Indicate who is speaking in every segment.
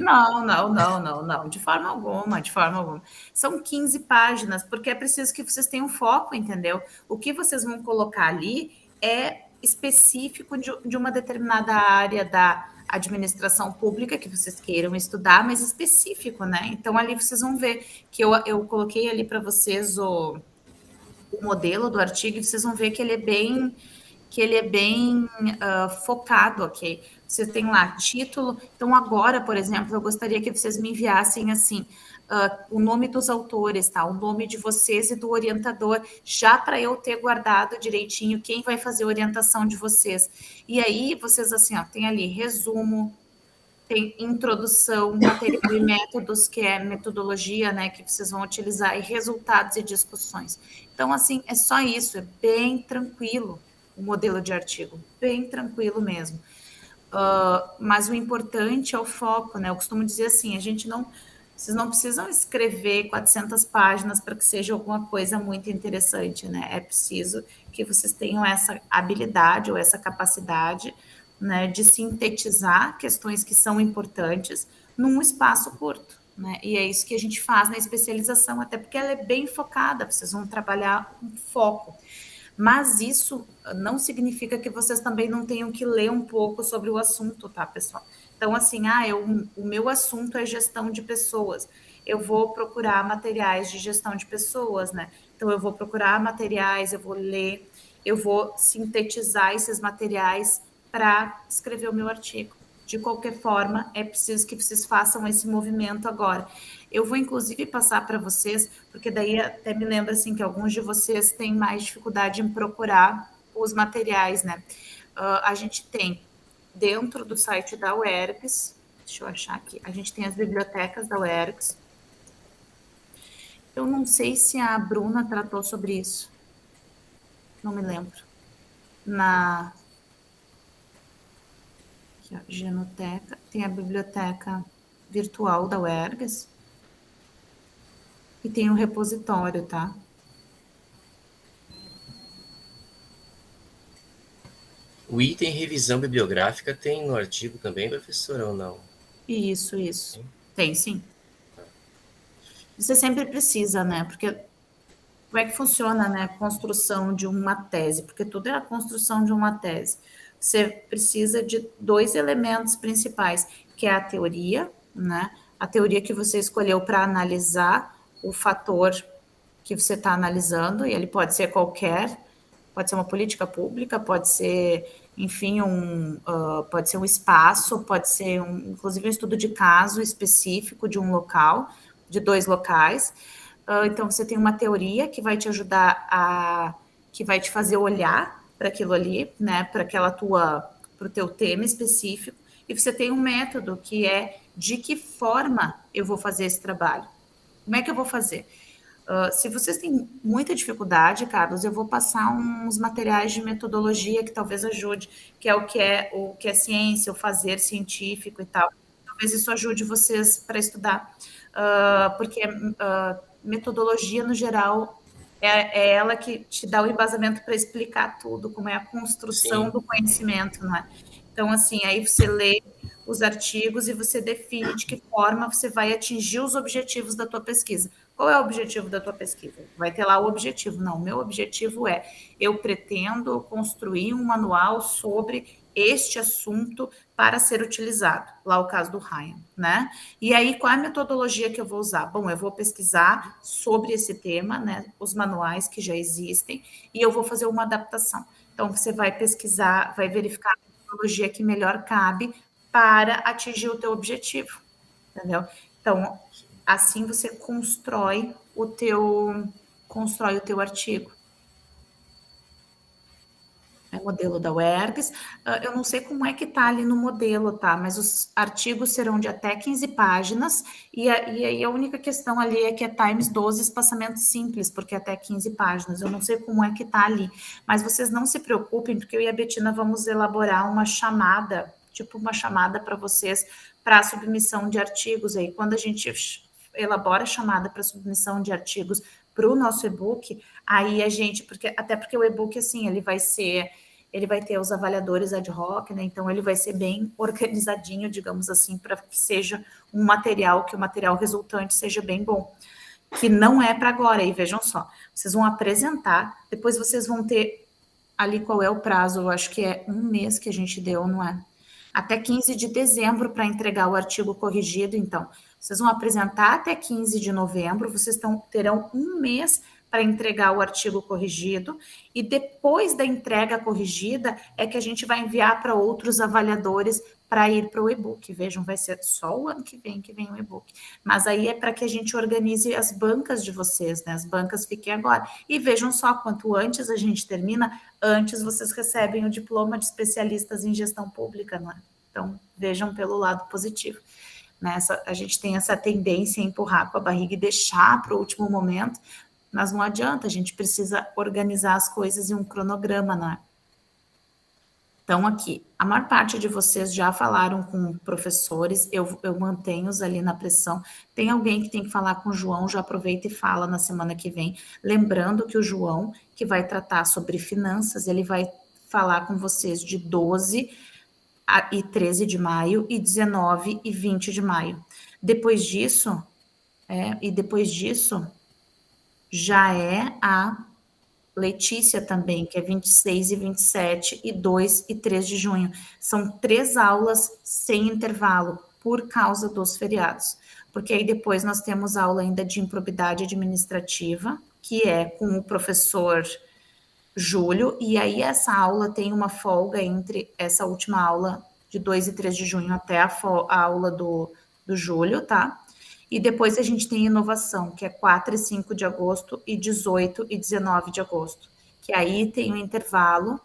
Speaker 1: Não, não, não, não, não, de forma alguma, de forma alguma. São 15 páginas, porque é preciso que vocês tenham foco, entendeu? O que vocês vão colocar ali é específico de uma determinada área da administração pública que vocês queiram estudar, mas específico, né? Então ali vocês vão ver que eu coloquei ali para vocês o modelo do artigo e vocês vão ver que ele é bem focado, ok? Você tem lá título. Então, agora, por exemplo, eu gostaria que vocês me enviassem assim. O nome dos autores, tá? O nome de vocês e do orientador, já para eu ter guardado direitinho quem vai fazer a orientação de vocês. E aí, vocês assim, ó, tem ali resumo, tem introdução, material e métodos, que é metodologia, né, que vocês vão utilizar, e resultados e discussões. Então, assim, é só isso, é bem tranquilo o modelo de artigo, bem tranquilo mesmo. Mas o importante é o foco, né? Eu costumo dizer assim, vocês não precisam escrever 400 páginas para que seja alguma coisa muito interessante, né? É preciso que vocês tenham essa habilidade ou essa capacidade, né, de sintetizar questões que são importantes num espaço curto, né? E é isso que a gente faz na especialização, até porque ela é bem focada, vocês vão trabalhar com foco. Mas isso não significa que vocês também não tenham que ler um pouco sobre o assunto, tá, pessoal? Então, assim, o meu assunto é gestão de pessoas. Eu vou procurar materiais de gestão de pessoas, né? Então, eu vou procurar materiais, eu vou ler, eu vou sintetizar esses materiais para escrever o meu artigo. De qualquer forma, é preciso que vocês façam esse movimento agora. Eu vou, inclusive, passar para vocês, porque daí até me lembra assim, que alguns de vocês têm mais dificuldade em procurar os materiais, né? A gente tem dentro do site da UERGS, deixa eu achar aqui, a gente tem as bibliotecas da UERGS. Eu não sei se a Bruna tratou sobre isso, não me lembro. Aqui, ó, Genoteca, tem a biblioteca virtual da UERGS e tem o repositório, tá?
Speaker 2: O item revisão bibliográfica tem no artigo também, professora, ou não?
Speaker 1: Isso, isso. Tem, sim. Você sempre precisa, né? Porque como é que funciona, né, a construção de uma tese? Porque tudo é a construção de uma tese. Você precisa de dois elementos principais, que é a teoria, né? A teoria que você escolheu para analisar o fator que você está analisando, e ele pode ser qualquer, pode ser uma política pública, pode ser, enfim, pode ser um espaço, pode ser inclusive um estudo de caso específico de um local, de dois locais. Então você tem uma teoria que vai te ajudar que vai te fazer olhar para aquilo ali, né, para o teu tema específico, e você tem um método que é de que forma eu vou fazer esse trabalho. Como é que eu vou fazer? Se vocês têm muita dificuldade, Carlos, eu vou passar uns materiais de metodologia que talvez ajude, que é o que é ciência, o fazer científico e tal. Talvez isso ajude vocês para estudar, porque metodologia no geral é ela que te dá o embasamento para explicar tudo, como é a construção
Speaker 2: Sim.
Speaker 1: do conhecimento, não é? Então, assim, aí você lê os artigos e você define de que forma você vai atingir os objetivos da tua pesquisa. Qual é o objetivo da tua pesquisa? Vai ter lá o objetivo. Não, meu objetivo é, eu pretendo construir um manual sobre este assunto para ser utilizado. Lá o caso do Ryan, né? E aí, qual é a metodologia que eu vou usar? Bom, eu vou pesquisar sobre esse tema, né? Os manuais que já existem, e eu vou fazer uma adaptação. Então, você vai pesquisar, vai verificar a metodologia que melhor cabe para atingir o teu objetivo, entendeu? Então, assim você constrói o teu artigo. É modelo da UERGS. Eu não sei como é que está ali no modelo, tá? Mas os artigos serão de até 15 páginas, e aí a única questão ali é que é Times 12 espaçamento simples, porque é até 15 páginas. Eu não sei como é que está ali. Mas vocês não se preocupem, porque eu e a Betina vamos elaborar uma chamada, tipo uma chamada para vocês, para a submissão de artigos aí. Quando a gente elabora a chamada para submissão de artigos para o nosso e-book, aí a gente, até porque o e-book, assim, ele vai ser ele vai ter os avaliadores ad hoc, né? Então ele vai ser bem organizadinho, digamos assim, para que seja um material, que o material resultante seja bem bom. Que não é para agora, e vejam só, vocês vão apresentar, depois vocês vão ter ali qual é o prazo, eu acho que é 1 mês que a gente deu, não é? Até 15 de dezembro para entregar o artigo corrigido, então, vocês vão apresentar até 15 de novembro, vocês terão 1 mês para entregar o artigo corrigido, e depois da entrega corrigida é que a gente vai enviar para outros avaliadores para ir para o e-book. Vejam, vai ser só o ano que vem o e-book. Mas aí é para que a gente organize as bancas de vocês, né? As bancas fiquem agora. E vejam só, quanto antes a gente termina, antes vocês recebem o diploma de especialistas em gestão pública, não é? Então, vejam pelo lado positivo. A gente tem essa tendência a empurrar com a barriga e deixar para o último momento, mas não adianta, a gente precisa organizar as coisas em um cronograma, não é? Então, aqui, a maior parte de vocês já falaram com professores, eu mantenho-os ali na pressão. Tem alguém que tem que falar com o João, já aproveita e fala na semana que vem. Lembrando que o João, que vai tratar sobre finanças, ele vai falar com vocês de 12 e 13 de maio e 19 e 20 de maio. Depois disso, já é a Letícia também, que é 26 e 27 e 2 e 3 de junho. São 3 aulas sem intervalo, por causa dos feriados. Porque aí depois nós temos aula ainda de improbidade administrativa, que é com o professor Júlio, e aí essa aula tem uma folga entre essa última aula de 2 e 3 de junho até a aula do Júlio, tá? E depois a gente tem inovação, que é 4 e 5 de agosto e 18 e 19 de agosto. Que aí tem um intervalo,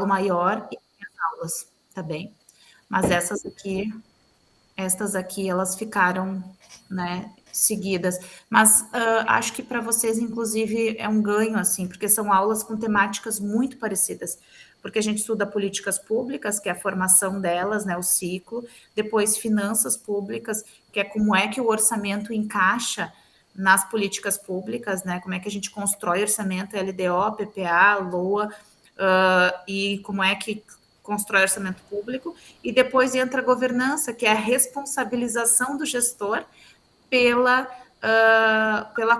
Speaker 1: maior e tem as aulas, tá bem? Mas estas aqui, elas ficaram, né, seguidas. Mas acho que para vocês, inclusive, é um ganho, assim, porque são aulas com temáticas muito parecidas. Porque a gente estuda políticas públicas, que é a formação delas, né, o ciclo, depois finanças públicas, que é como é que o orçamento encaixa nas políticas públicas, né, como é que a gente constrói orçamento LDO, PPA, LOA, e como é que constrói orçamento público, e depois entra a governança, que é a responsabilização do gestor pela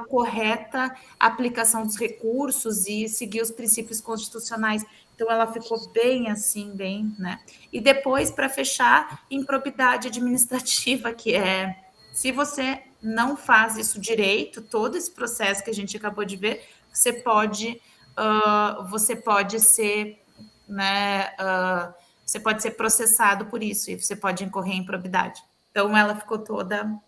Speaker 1: correta aplicação dos recursos e seguir os princípios constitucionais. Então, ela ficou bem assim, bem, né? E depois, para fechar, improbidade administrativa, que é, se você não faz isso direito, todo esse processo que a gente acabou de ver, você pode ser, né, você pode ser processado por isso, e você pode incorrer em improbidade. Então, ela ficou toda,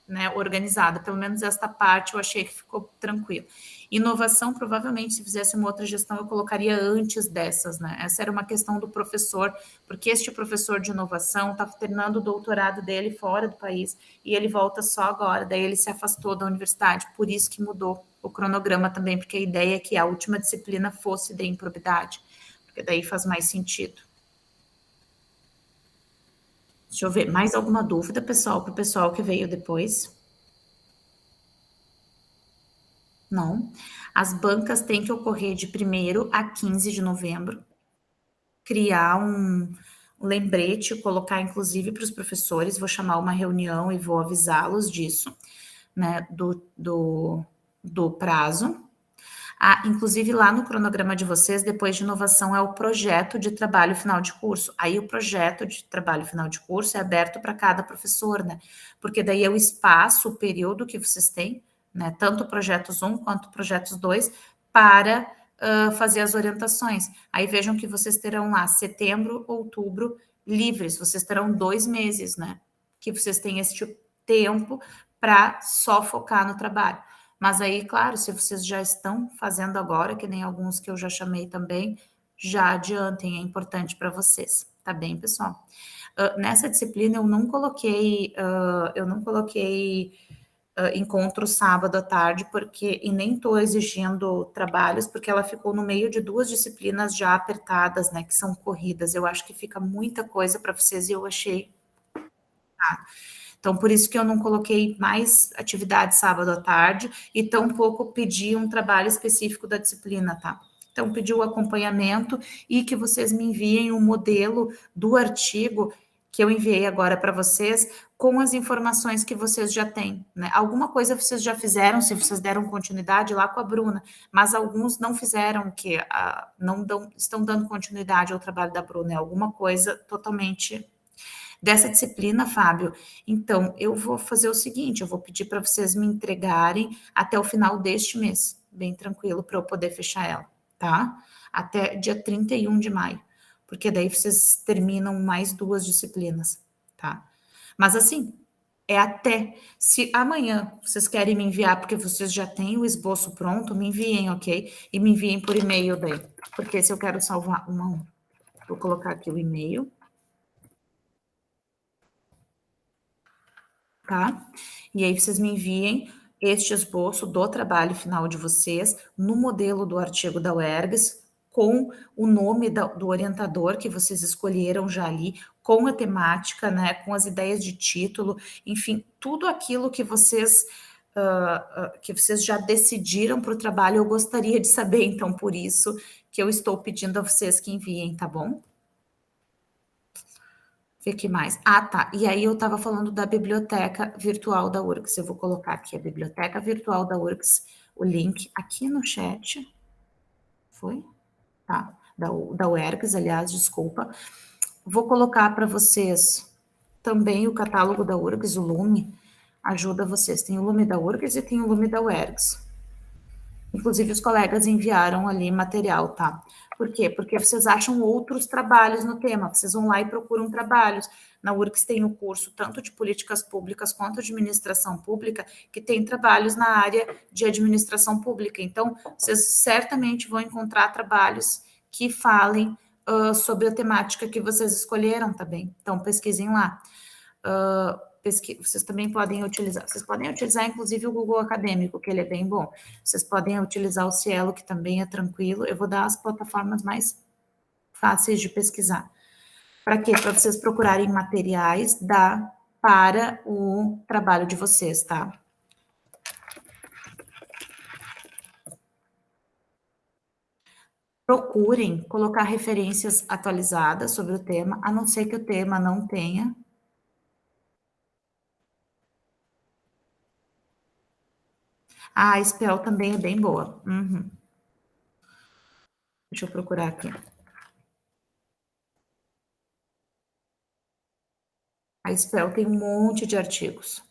Speaker 1: né, organizada. Pelo menos esta parte eu achei que ficou tranquilo. Inovação, provavelmente, se fizesse uma outra gestão, eu colocaria antes dessas, né? Essa era uma questão do professor, porque este professor de inovação está terminando o doutorado dele fora do país e ele volta só agora, daí ele se afastou da universidade, por isso que mudou o cronograma também, porque a ideia é que a última disciplina fosse de improbidade, porque daí faz mais sentido. Deixa eu ver, mais alguma dúvida, pessoal, para o pessoal que veio depois? Não. As bancas têm que ocorrer de 1º a 15 de novembro. Criar um lembrete, colocar inclusive para os professores, vou chamar uma reunião e vou avisá-los disso, né, do prazo. Inclusive lá no cronograma de vocês, depois de inovação, é o projeto de trabalho final de curso. Aí o projeto de trabalho final de curso é aberto para cada professor, né? Porque daí é o espaço, o período que vocês têm, né? Tanto projetos 1 quanto projetos 2, para fazer as orientações. Aí vejam que vocês terão lá setembro, outubro livres, vocês terão 2 meses, né? Que vocês têm esse tempo para só focar no trabalho. Mas aí, claro, se vocês já estão fazendo agora, que nem alguns que eu já chamei também, já adiantem, é importante para vocês, tá bem, pessoal? Nessa disciplina eu não coloquei encontro sábado à tarde, porque e nem estou exigindo trabalhos, porque ela ficou no meio de 2 disciplinas já apertadas, né, que são corridas. Eu acho que fica muita coisa para vocês e eu achei. Então, por isso que eu não coloquei mais atividade sábado à tarde e tampouco pedi um trabalho específico da disciplina, tá? Então, pedi o acompanhamento e que vocês me enviem o modelo do artigo que eu enviei agora para vocês, com as informações que vocês já têm, né? Alguma coisa vocês já fizeram, se vocês deram continuidade lá com a Bruna, mas alguns não fizeram, que estão dando continuidade ao trabalho da Bruna, é alguma coisa totalmente dessa disciplina, Fábio. Então, eu vou fazer o seguinte, eu vou pedir para vocês me entregarem até o final deste mês, bem tranquilo, para eu poder fechar ela, tá? Até dia 31 de maio, porque daí vocês terminam mais 2 disciplinas, tá? Mas assim, é até, se amanhã vocês querem me enviar, porque vocês já têm o esboço pronto, me enviem, ok? E me enviem por e-mail daí, porque se eu quero salvar uma a uma. Vou colocar aqui o e-mail, tá? E aí vocês me enviem este esboço do trabalho final de vocês no modelo do artigo da UERGS, com o nome do orientador que vocês escolheram já ali, com a temática, né, com as ideias de título, enfim, tudo aquilo que vocês já decidiram para o trabalho, eu gostaria de saber, então, por isso que eu estou pedindo a vocês que enviem, tá bom? Ver que mais. Ah, tá. E aí eu estava falando da biblioteca virtual da URGS. Eu vou colocar aqui a biblioteca virtual da URGS, o link aqui no chat. Foi? Tá. Da UERGS, aliás, desculpa. Vou colocar para vocês também o catálogo da URGS, o Lume. Ajuda vocês. Tem o Lume da URGS e tem o Lume da UERGS. Inclusive, os colegas enviaram ali material, tá? Por quê? Porque vocês acham outros trabalhos no tema, vocês vão lá e procuram trabalhos. Na URGS tem o curso tanto de políticas públicas quanto de administração pública, que tem trabalhos na área de administração pública. Então, vocês certamente vão encontrar trabalhos que falem sobre a temática que vocês escolheram, tá bem? Então, pesquisem lá. Vocês também podem utilizar inclusive o Google Acadêmico, que ele é bem bom. Vocês podem utilizar o Cielo, que também é tranquilo. Eu vou dar as plataformas mais fáceis de pesquisar. Para quê? Para vocês procurarem materiais para o trabalho de vocês, tá? Procurem colocar referências atualizadas sobre o tema, a não ser que o tema não tenha. A Spell também é bem boa. Uhum. Deixa eu procurar aqui. A Spell tem um monte de artigos.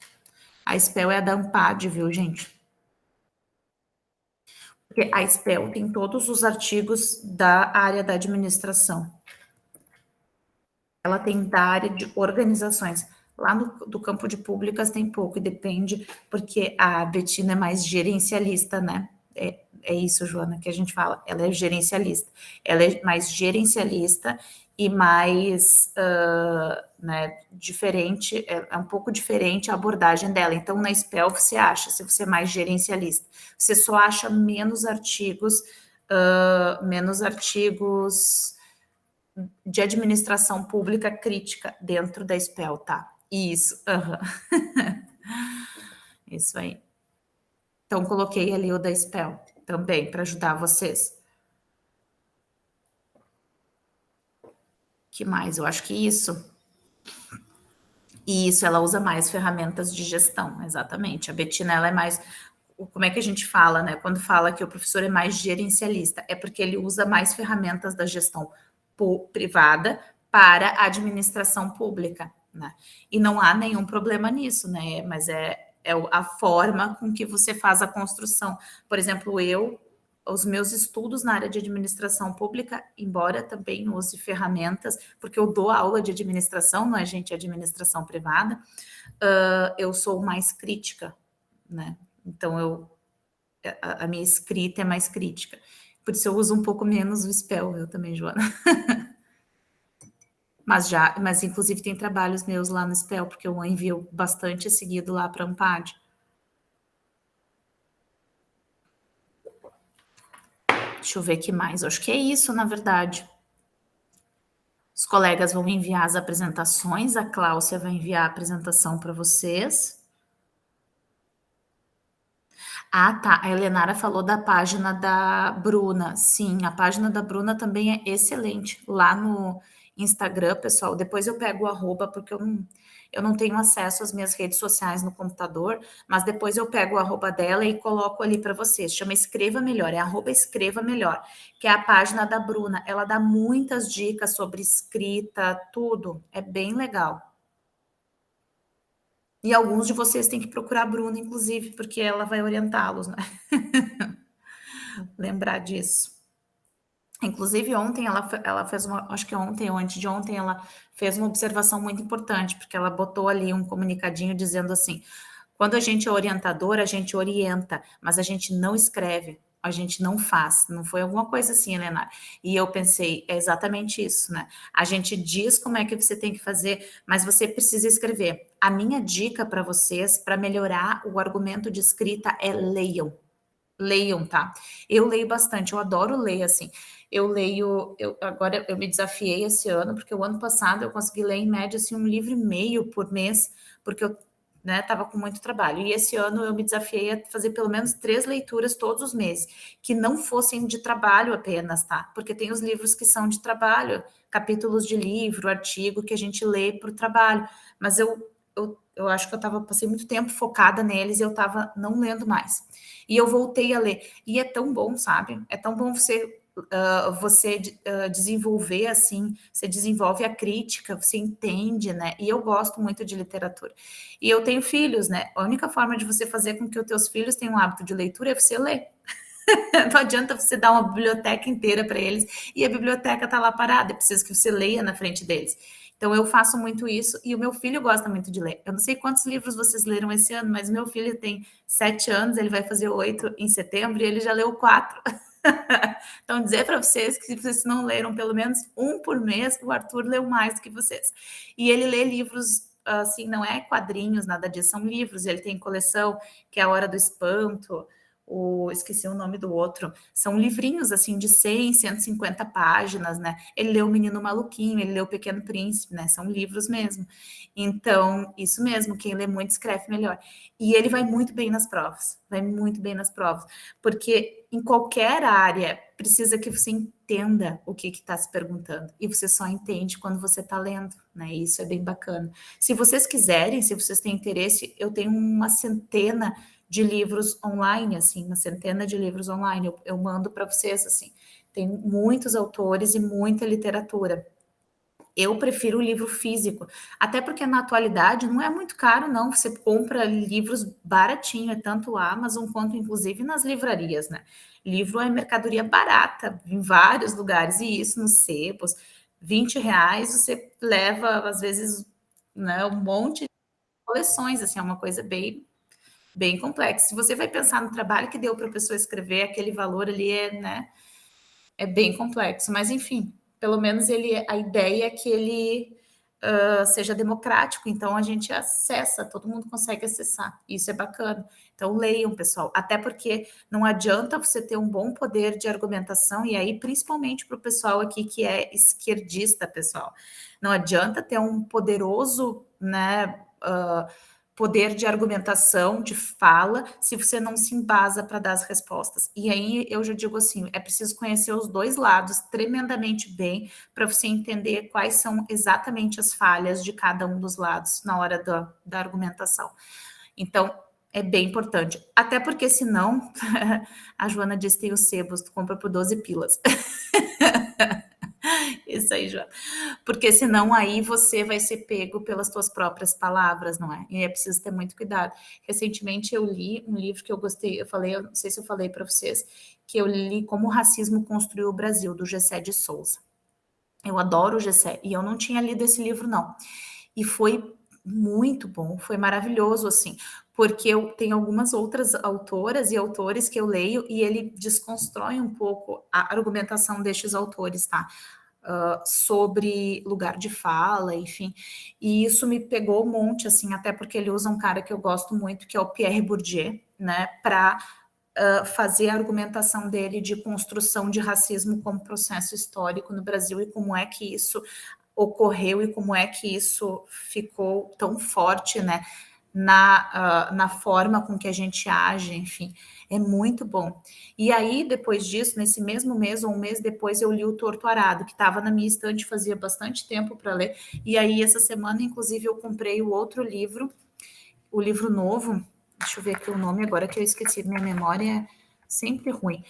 Speaker 1: A Spell é a da Ampad, viu, gente? Porque a Spell tem todos os artigos da área da administração. Ela tem da área de organizações. Lá do campo de públicas tem pouco, e depende, porque a Betina é mais gerencialista, né? É isso, Joana, que a gente fala. Ela é gerencialista. Ela é mais gerencialista e mais né, diferente, é um pouco diferente a abordagem dela. Então, na SPEL, você acha, se você é mais gerencialista, você só acha menos artigos de administração pública crítica dentro da SPEL, tá? Isso, isso aí. Então, coloquei ali o da SPEL também, para ajudar vocês. Que mais? Eu acho que isso. Isso, ela usa mais ferramentas de gestão, exatamente. A Betina, ela é mais... Como é que a gente fala, né? Quando fala que o professor é mais gerencialista, é porque ele usa mais ferramentas da gestão privada para a administração pública, né? E não há nenhum problema nisso, né? Mas é a forma com que você faz a construção. Por exemplo, os meus estudos na área de administração pública, embora também use ferramentas, porque eu dou aula de administração, não é, gente, administração privada, eu sou mais crítica, né? Então, a minha escrita é mais crítica. Por isso eu uso um pouco menos o spell, eu também, Joana. Mas inclusive tem trabalhos meus lá no spell, porque eu envio bastante seguido lá para a Ampad. Deixa eu ver o que mais. Eu acho que é isso, na verdade. Os colegas vão enviar as apresentações, a Cláudia vai enviar a apresentação para vocês. Ah, tá. A Helenara falou da página da Bruna. Sim, a página da Bruna também é excelente. Lá no Instagram, pessoal. Depois eu pego o arroba, porque eu não tenho acesso às minhas redes sociais no computador, mas depois eu pego o arroba dela e coloco ali para vocês. Chama Escreva Melhor, é arroba Escreva Melhor, que é a página da Bruna. Ela dá muitas dicas sobre escrita, tudo. É bem legal. E alguns de vocês têm que procurar a Bruna, inclusive, porque ela vai orientá-los, né? Lembrar disso. Inclusive, ontem ela fez uma, acho que ontem ou antes de ontem, ela fez uma observação muito importante, porque ela botou ali um comunicadinho dizendo assim: quando a gente é orientador, a gente orienta, mas a gente não escreve, a gente não faz. Não foi alguma coisa assim, Helena? E eu pensei, é exatamente isso, né? A gente diz como é que você tem que fazer, mas você precisa escrever. A minha dica para vocês, para melhorar o argumento de escrita, é leiam. Leiam, tá? Eu leio bastante, eu adoro ler, assim. Eu leio, agora eu me desafiei esse ano, porque o ano passado eu consegui ler em média assim, um livro e meio por mês, porque eu estava com muito trabalho. E esse ano eu me desafiei a fazer pelo menos 3 leituras todos os meses, que não fossem de trabalho apenas, tá? Porque tem os livros que são de trabalho, capítulos de livro, artigo que a gente lê para o trabalho. Mas eu acho que passei muito tempo focada neles e eu estava não lendo mais. E eu voltei a ler. E é tão bom, sabe? É tão bom você desenvolver assim, você desenvolve a crítica, você entende, né? E eu gosto muito de literatura. E eu tenho filhos, né? A única forma de você fazer com que os teus filhos tenham um hábito de leitura é você ler. Não adianta você dar uma biblioteca inteira para eles e a biblioteca está lá parada, é preciso que você leia na frente deles. Então eu faço muito isso e o meu filho gosta muito de ler. Eu não sei quantos livros vocês leram esse ano, mas meu filho tem 7 anos, ele vai fazer 8 em setembro e ele já leu 4. Então dizer para vocês que se vocês não leram pelo menos um por mês, o Arthur leu mais do que vocês. E ele lê livros assim, não é quadrinhos, nada disso, são livros. Ele tem coleção que é A Hora do Espanto, esqueci o nome do outro, são livrinhos assim de 100, 150 páginas, né? Ele leu O Menino Maluquinho, ele leu O Pequeno Príncipe, né? São livros mesmo. Então, isso mesmo, quem lê muito escreve melhor. E ele vai muito bem nas provas, vai muito bem nas provas, porque em qualquer área precisa que você entenda o que está se perguntando, e você só entende quando você está lendo, né? Isso é bem bacana. Se vocês quiserem, se vocês têm interesse, eu tenho uma centena de livros online, assim, uma centena de livros online, eu mando para vocês, assim, tem muitos autores e muita literatura. Eu prefiro o livro físico, até porque na atualidade não é muito caro, não, você compra livros baratinho, é tanto a Amazon quanto, inclusive, nas livrarias, né? Livro é mercadoria barata, em vários lugares, e isso nos sebos, R$ 20, você leva, às vezes, né, um monte de coleções, assim, é uma coisa bem complexo. Se você vai pensar no trabalho que deu para a pessoa escrever, aquele valor ali né, é bem complexo. Mas, enfim, pelo menos a ideia é que ele seja democrático, então a gente acessa, todo mundo consegue acessar. Isso é bacana. Então, leiam, pessoal. Até porque não adianta você ter um bom poder de argumentação, e aí, principalmente para o pessoal aqui que é esquerdista, pessoal. Não adianta ter um poderoso, né? Poder de argumentação, de fala, se você não se embasa para dar as respostas. E aí eu já digo assim, é preciso conhecer os dois lados tremendamente bem para você entender quais são exatamente as falhas de cada um dos lados na hora da argumentação. Então, é bem importante. Até porque senão, a Joana disse que tem os sebos, tu compra por 12 pilas. Isso aí, Joana. Porque senão aí você vai ser pego pelas suas próprias palavras, não é? E é preciso ter muito cuidado. Recentemente eu li um livro que eu gostei, eu não sei se eu falei para vocês, que eu li Como o Racismo Construiu o Brasil, do Gessé de Souza. Eu adoro o Gessé, e eu não tinha lido esse livro, não. E foi muito bom, foi maravilhoso, assim, porque eu tenho algumas outras autoras e autores que eu leio e ele desconstrói um pouco a argumentação destes autores, tá? Sobre lugar de fala, enfim, e isso me pegou um monte, assim, até porque ele usa um cara que eu gosto muito, que é o Pierre Bourdieu, né, para fazer a argumentação dele de construção de racismo como processo histórico no Brasil e como é que isso ocorreu e como é que isso ficou tão forte, né, na forma com que a gente age, enfim, é muito bom. E aí, depois disso, nesse mesmo mês ou um mês depois, eu li o Torto Arado, que estava na minha estante fazia bastante tempo para ler, e aí essa semana, inclusive, eu comprei o outro livro, o livro novo, deixa eu ver aqui o nome agora que eu esqueci, minha memória é sempre ruim,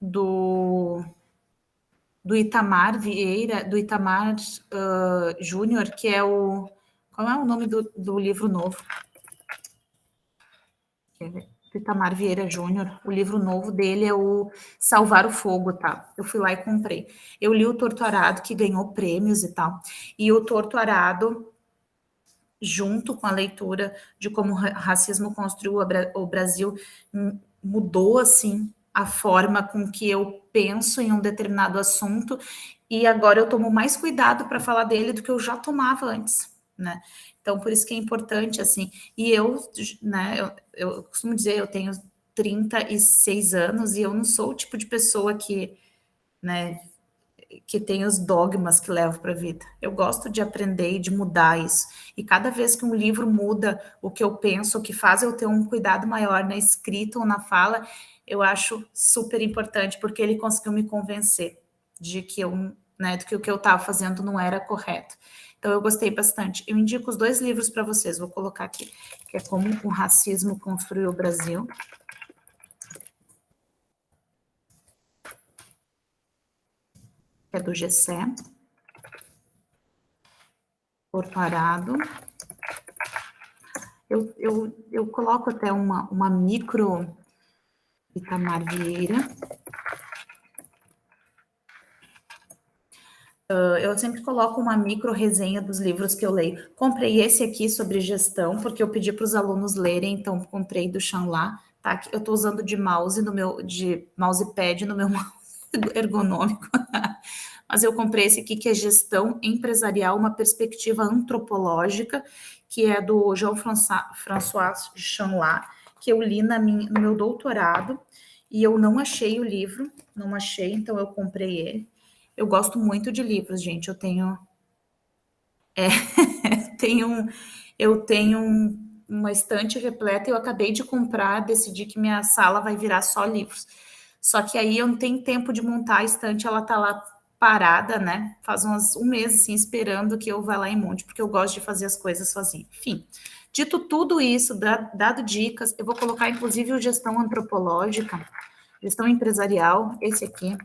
Speaker 1: do Itamar Vieira, do Itamar Júnior, que é o... Qual é o nome do livro novo? Do Itamar Vieira Júnior. O livro novo dele é o Salvar o Fogo, tá? Eu fui lá e comprei. Eu li o Torto Arado, que ganhou prêmios e tal. E o Torto Arado, junto com a leitura de como o racismo construiu o Brasil, mudou, assim, a forma com que eu penso em um determinado assunto, e agora eu tomo mais cuidado para falar dele do que eu já tomava antes, né? Então, por isso que é importante, assim, e eu, né, eu costumo dizer, eu tenho 36 anos e eu não sou o tipo de pessoa que, né, que tem os dogmas que levo para a vida. Eu gosto de aprender e de mudar isso. E cada vez que um livro muda o que eu penso, o que faz eu ter um cuidado maior na escrita ou na fala, eu acho super importante, porque ele conseguiu me convencer de que eu, né, de que o que eu estava fazendo não era correto. Então eu gostei bastante. Eu indico os 2 livros para vocês, vou colocar aqui, que é Como o Racismo Construiu o Brasil. Que é do Gessé. Torto Arado. Eu coloco até uma micro Itamar Vieira. Eu sempre coloco uma micro resenha dos livros que eu leio. Comprei esse aqui sobre gestão, porque eu pedi para os alunos lerem, então comprei do Chanlá, tá? Eu estou usando de mousepad no meu mouse ergonômico. Mas eu comprei esse aqui, que é Gestão Empresarial, uma perspectiva antropológica, que é do Jean-François Chanlá, que eu li no meu doutorado, e eu não achei o livro, não achei, então eu comprei ele. Eu gosto muito de livros, gente. Tenho, eu tenho uma estante repleta. Eu acabei de comprar, decidi que minha sala vai virar só livros. Só que aí eu não tenho tempo de montar a estante, ela tá lá parada, né? Faz um mês assim, esperando que eu vá lá e monte, porque eu gosto de fazer as coisas sozinha. Enfim, dito tudo isso, dado dicas, eu vou colocar inclusive o Gestão Antropológica, Gestão Empresarial, esse aqui.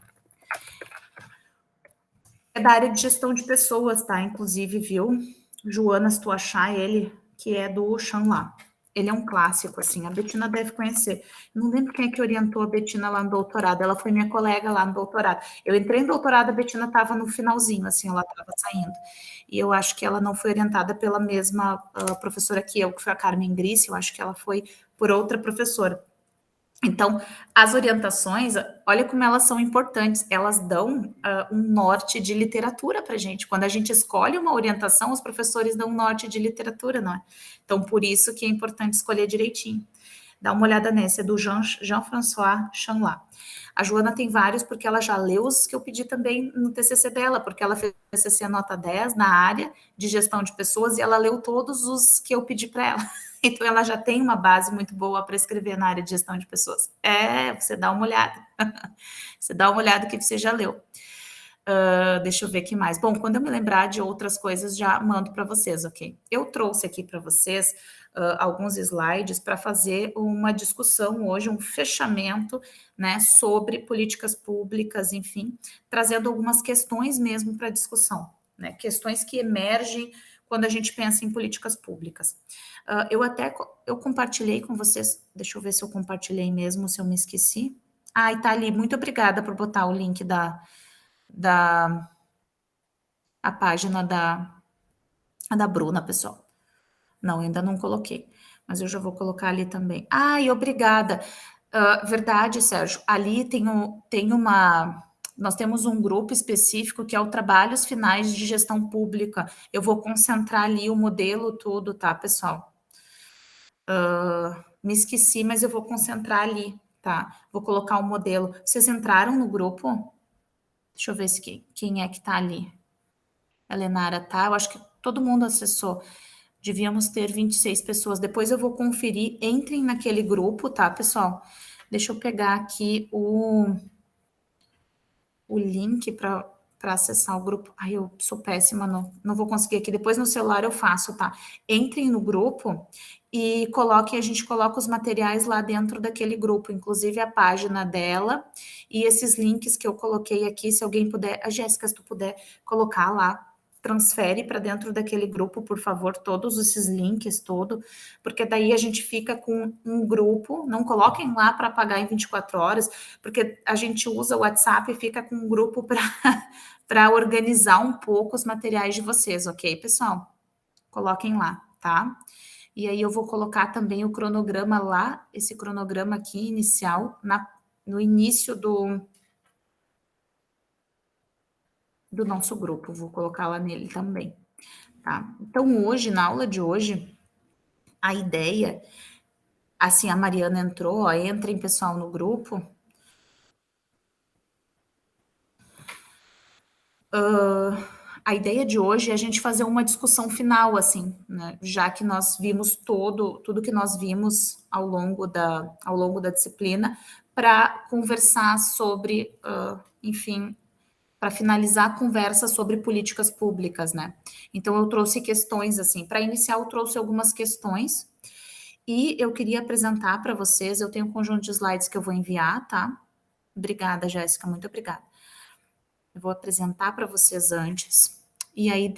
Speaker 1: É da área de gestão de pessoas, tá? Inclusive, viu? Joana, se tu achar ele, que é do Chanlá. Ele é um clássico, assim, a Betina deve conhecer. Não lembro quem é que orientou a Betina lá no doutorado, ela foi minha colega lá no doutorado. Eu entrei no doutorado, a Betina estava no finalzinho, assim, ela estava saindo. E eu acho que ela não foi orientada pela mesma professora que eu, que foi a Carmen Grice, eu acho que ela foi por outra professora. Então, as orientações, olha como elas são importantes, elas dão um norte de literatura para a gente. Quando a gente escolhe uma orientação, os professores dão um norte de literatura, não é? Então, por isso que é importante escolher direitinho. Dá uma olhada nessa, é do Jean-François Chanlá. A Joana tem vários, porque ela já leu os que eu pedi também no TCC dela, porque ela fez TCC nota 10 na área de gestão de pessoas e ela leu todos os que eu pedi para ela. Então, ela já tem uma base muito boa para escrever na área de gestão de pessoas. Você dá uma olhada. Você dá uma olhada que você já leu. Deixa eu ver o que mais. Bom, quando eu me lembrar de outras coisas, já mando para vocês, ok? Eu trouxe aqui para vocês alguns slides para fazer uma discussão hoje, um fechamento, né, sobre políticas públicas, enfim, trazendo algumas questões mesmo para discussão, né? Questões que emergem quando a gente pensa em políticas públicas. Eu compartilhei com vocês, deixa eu ver se eu compartilhei mesmo, se eu me esqueci. E tá ali, muito obrigada por botar o link a página da Bruna, pessoal. Não, ainda não coloquei, mas eu já vou colocar ali também. E obrigada. Verdade, Sérgio, ali nós temos um grupo específico que é o Trabalhos Finais de Gestão Pública. Eu vou concentrar ali o modelo tudo, tá, pessoal? Me esqueci, mas eu vou concentrar ali, tá? Vou colocar o modelo. Vocês entraram no grupo? Deixa eu ver quem é que tá ali. A Lenara tá, eu acho que todo mundo acessou. Devíamos ter 26 pessoas. Depois eu vou conferir. Entrem naquele grupo, tá, pessoal? Deixa eu pegar aqui o link para acessar o grupo. Ai, eu sou péssima, não vou conseguir aqui. Depois no celular eu faço, tá? Entrem no grupo e a gente coloca os materiais lá dentro daquele grupo, inclusive a página dela e esses links que eu coloquei aqui, se alguém puder, a Jéssica, se tu puder colocar lá, transfere para dentro daquele grupo, por favor, todos esses links, porque daí a gente fica com um grupo, não coloquem lá para pagar em 24 horas, porque a gente usa o WhatsApp e fica com um grupo para organizar um pouco os materiais de vocês, ok, pessoal? Coloquem lá, tá? E aí eu vou colocar também o cronograma lá, esse cronograma aqui inicial, no início do nosso grupo, vou colocar lá nele também, tá? Então hoje, na aula de hoje, a ideia, assim, a Mariana entrou, ó, entrem pessoal no grupo. A ideia de hoje é a gente fazer uma discussão final, assim, né? Já que nós vimos tudo que nós vimos ao longo da disciplina, para conversar sobre, enfim, para finalizar a conversa sobre políticas públicas, né? Então, eu trouxe questões, assim, para iniciar, eu trouxe algumas questões, e eu queria apresentar para vocês, eu tenho um conjunto de slides que eu vou enviar, tá? Obrigada, Jéssica, muito obrigada. Eu vou apresentar para vocês antes, e aí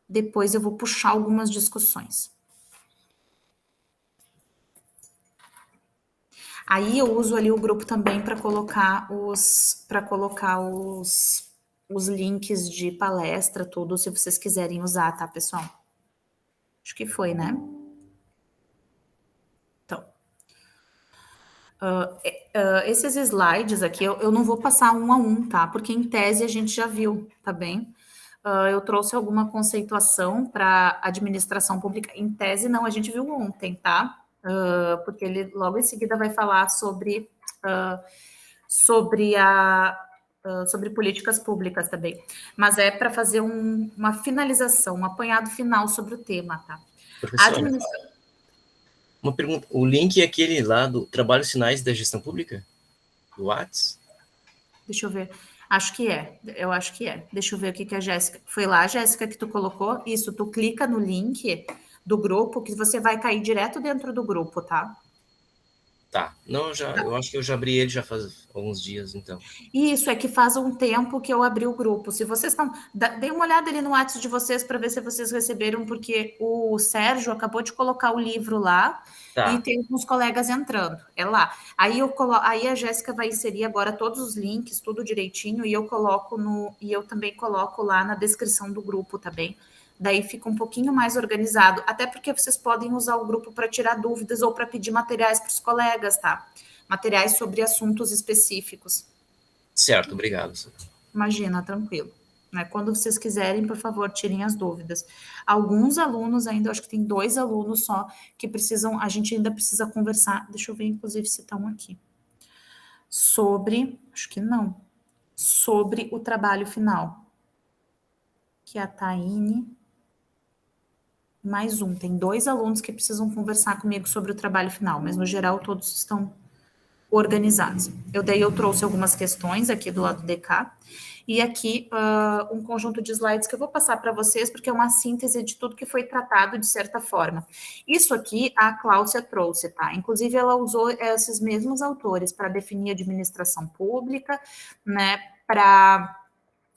Speaker 1: depois eu vou puxar algumas discussões. Aí eu uso ali o grupo também para colocar os links de palestra, tudo, se vocês quiserem usar, tá, pessoal? Acho que foi, né? Então, esses slides aqui, eu não vou passar um a um, tá? Porque em tese a gente já viu, tá bem? Eu trouxe alguma conceituação para administração pública. Em tese, não, a gente viu ontem, tá? Porque ele logo em seguida vai falar sobre políticas públicas também. Mas é para fazer uma finalização, um apanhado final sobre o tema, tá?
Speaker 2: Professor, uma pergunta. O link é aquele lá do Trabalhos Finais da Gestão Pública? Do Whats?
Speaker 1: Deixa eu ver. Acho que é. Eu acho que é. Deixa eu ver o que a Jéssica... Foi lá, Jéssica, que tu colocou? Isso, tu clica no link do grupo que você vai cair direto dentro do grupo, tá?
Speaker 2: Tá. Não, eu acho que eu já abri ele já faz alguns dias, então.
Speaker 1: Isso, é que faz um tempo que eu abri o grupo. Se vocês estão... Dê uma olhada ali no WhatsApp de vocês para ver se vocês receberam, porque o Sérgio acabou de colocar o livro lá e
Speaker 2: Tá.
Speaker 1: tem alguns colegas entrando. É lá. Aí a Jéssica vai inserir agora todos os links, tudo direitinho, e eu também coloco lá na descrição do grupo, tá bem? Daí fica um pouquinho mais organizado, até porque vocês podem usar o grupo para tirar dúvidas ou para pedir materiais para os colegas, tá? Materiais sobre assuntos específicos.
Speaker 2: Certo, obrigado.
Speaker 1: Imagina, tranquilo. Né? Quando vocês quiserem, por favor, tirem as dúvidas. Alguns alunos ainda, acho que tem 2 alunos só que precisam, a gente ainda precisa conversar, deixa eu ver, inclusive, se estão aqui. Acho que não, sobre o trabalho final. Que é a Taine, mais um. Tem 2 alunos que precisam conversar comigo sobre o trabalho final, mas no geral todos estão organizados. Eu trouxe algumas questões aqui do lado do DK, e aqui um conjunto de slides que eu vou passar para vocês, porque é uma síntese de tudo que foi tratado de certa forma. Isso aqui a Cláudia trouxe, tá? Inclusive, ela usou esses mesmos autores para definir administração pública, né? Para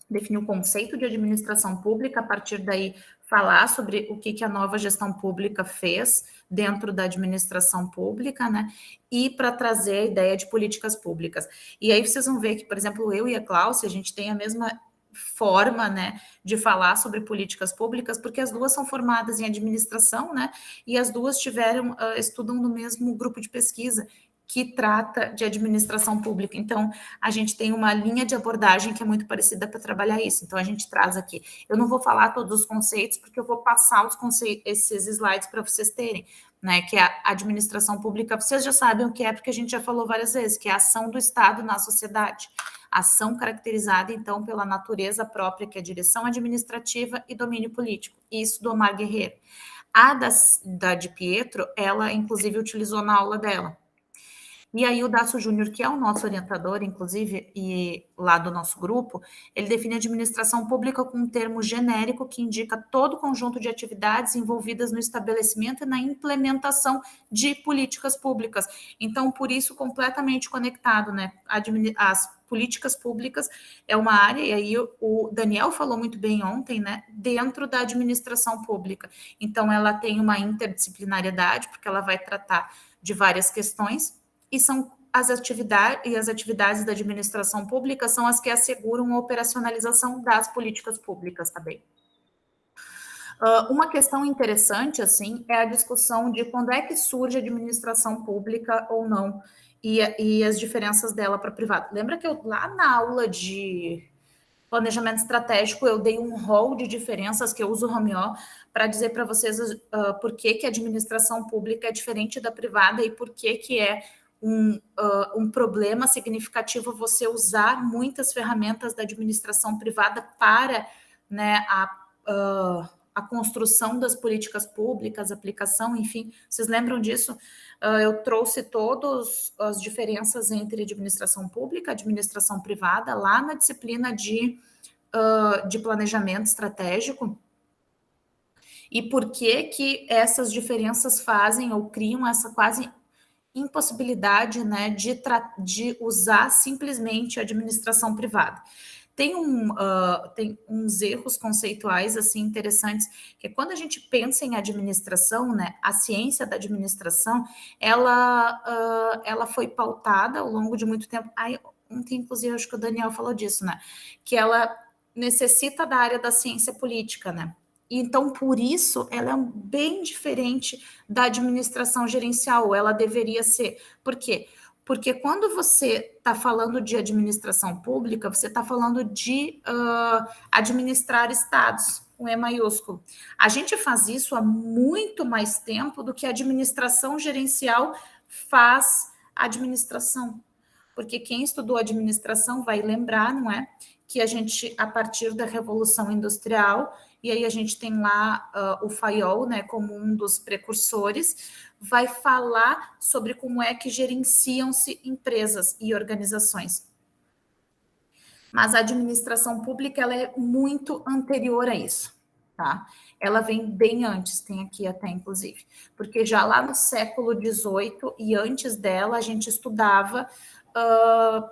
Speaker 1: definir o conceito de administração pública, a partir daí falar sobre o que a nova gestão pública fez dentro da administração pública, né? E para trazer a ideia de políticas públicas. E aí vocês vão ver que, por exemplo, eu e a Cláudia, a gente tem a mesma forma, né, de falar sobre políticas públicas, porque as duas são formadas em administração, né? E as duas estudam no mesmo grupo de pesquisa que trata de administração pública. Então, a gente tem uma linha de abordagem que é muito parecida para trabalhar isso. Então, a gente traz aqui. Eu não vou falar todos os conceitos, porque eu vou passar esses slides para vocês terem. né, que é a administração pública, vocês já sabem o que é, porque a gente já falou várias vezes, que é a ação do Estado na sociedade. Ação caracterizada, então, pela natureza própria, que é direção administrativa e domínio político. Isso do Omar Guerreiro. A da de Pietro, ela, inclusive, utilizou na aula dela. E aí o Dácio Júnior, que é o nosso orientador, inclusive, e lá do nosso grupo, ele define a administração pública com um termo genérico que indica todo o conjunto de atividades envolvidas no estabelecimento e na implementação de políticas públicas. Então, por isso, completamente conectado, né? As políticas públicas é uma área, e aí o Daniel falou muito bem ontem, né? Dentro da administração pública. Então, ela tem uma interdisciplinariedade, porque ela vai tratar de várias questões, e são as atividades da administração pública são as que asseguram a operacionalização das políticas públicas também. Uma questão interessante, assim, é a discussão de quando é que surge a administração pública ou não, e as diferenças dela para privado. Lembra que lá na aula de planejamento estratégico, eu dei um rol de diferenças que eu uso o Romeó para dizer para vocês por que a administração pública é diferente da privada e por que é um problema significativo você usar muitas ferramentas da administração privada para, né, a construção das políticas públicas, aplicação, enfim. Vocês lembram disso? Eu trouxe todas as diferenças entre administração pública e administração privada lá na disciplina de planejamento estratégico. E por que essas diferenças fazem ou criam essa quase impossibilidade, né, de usar simplesmente a administração privada. Tem uns erros conceituais assim interessantes, que quando a gente pensa em administração, né, a ciência da administração, ela foi pautada ao longo de muito tempo. Ontem, inclusive, acho que o Daniel falou disso, né, que ela necessita da área da ciência política, né. Então, por isso, ela é bem diferente da administração gerencial, ela deveria ser. Por quê? Porque quando você está falando de administração pública, você está falando de administrar estados, com E maiúsculo. A gente faz isso há muito mais tempo do que a administração gerencial faz administração. Porque quem estudou administração vai lembrar, não é? Que a gente, a partir da Revolução Industrial, e aí a gente tem lá o Fayol, né, como um dos precursores, vai falar sobre como é que gerenciam-se empresas e organizações. Mas a administração pública ela é muito anterior a isso, tá? Ela vem bem antes, tem aqui até inclusive, porque já lá no século XVIII e antes dela a gente estudava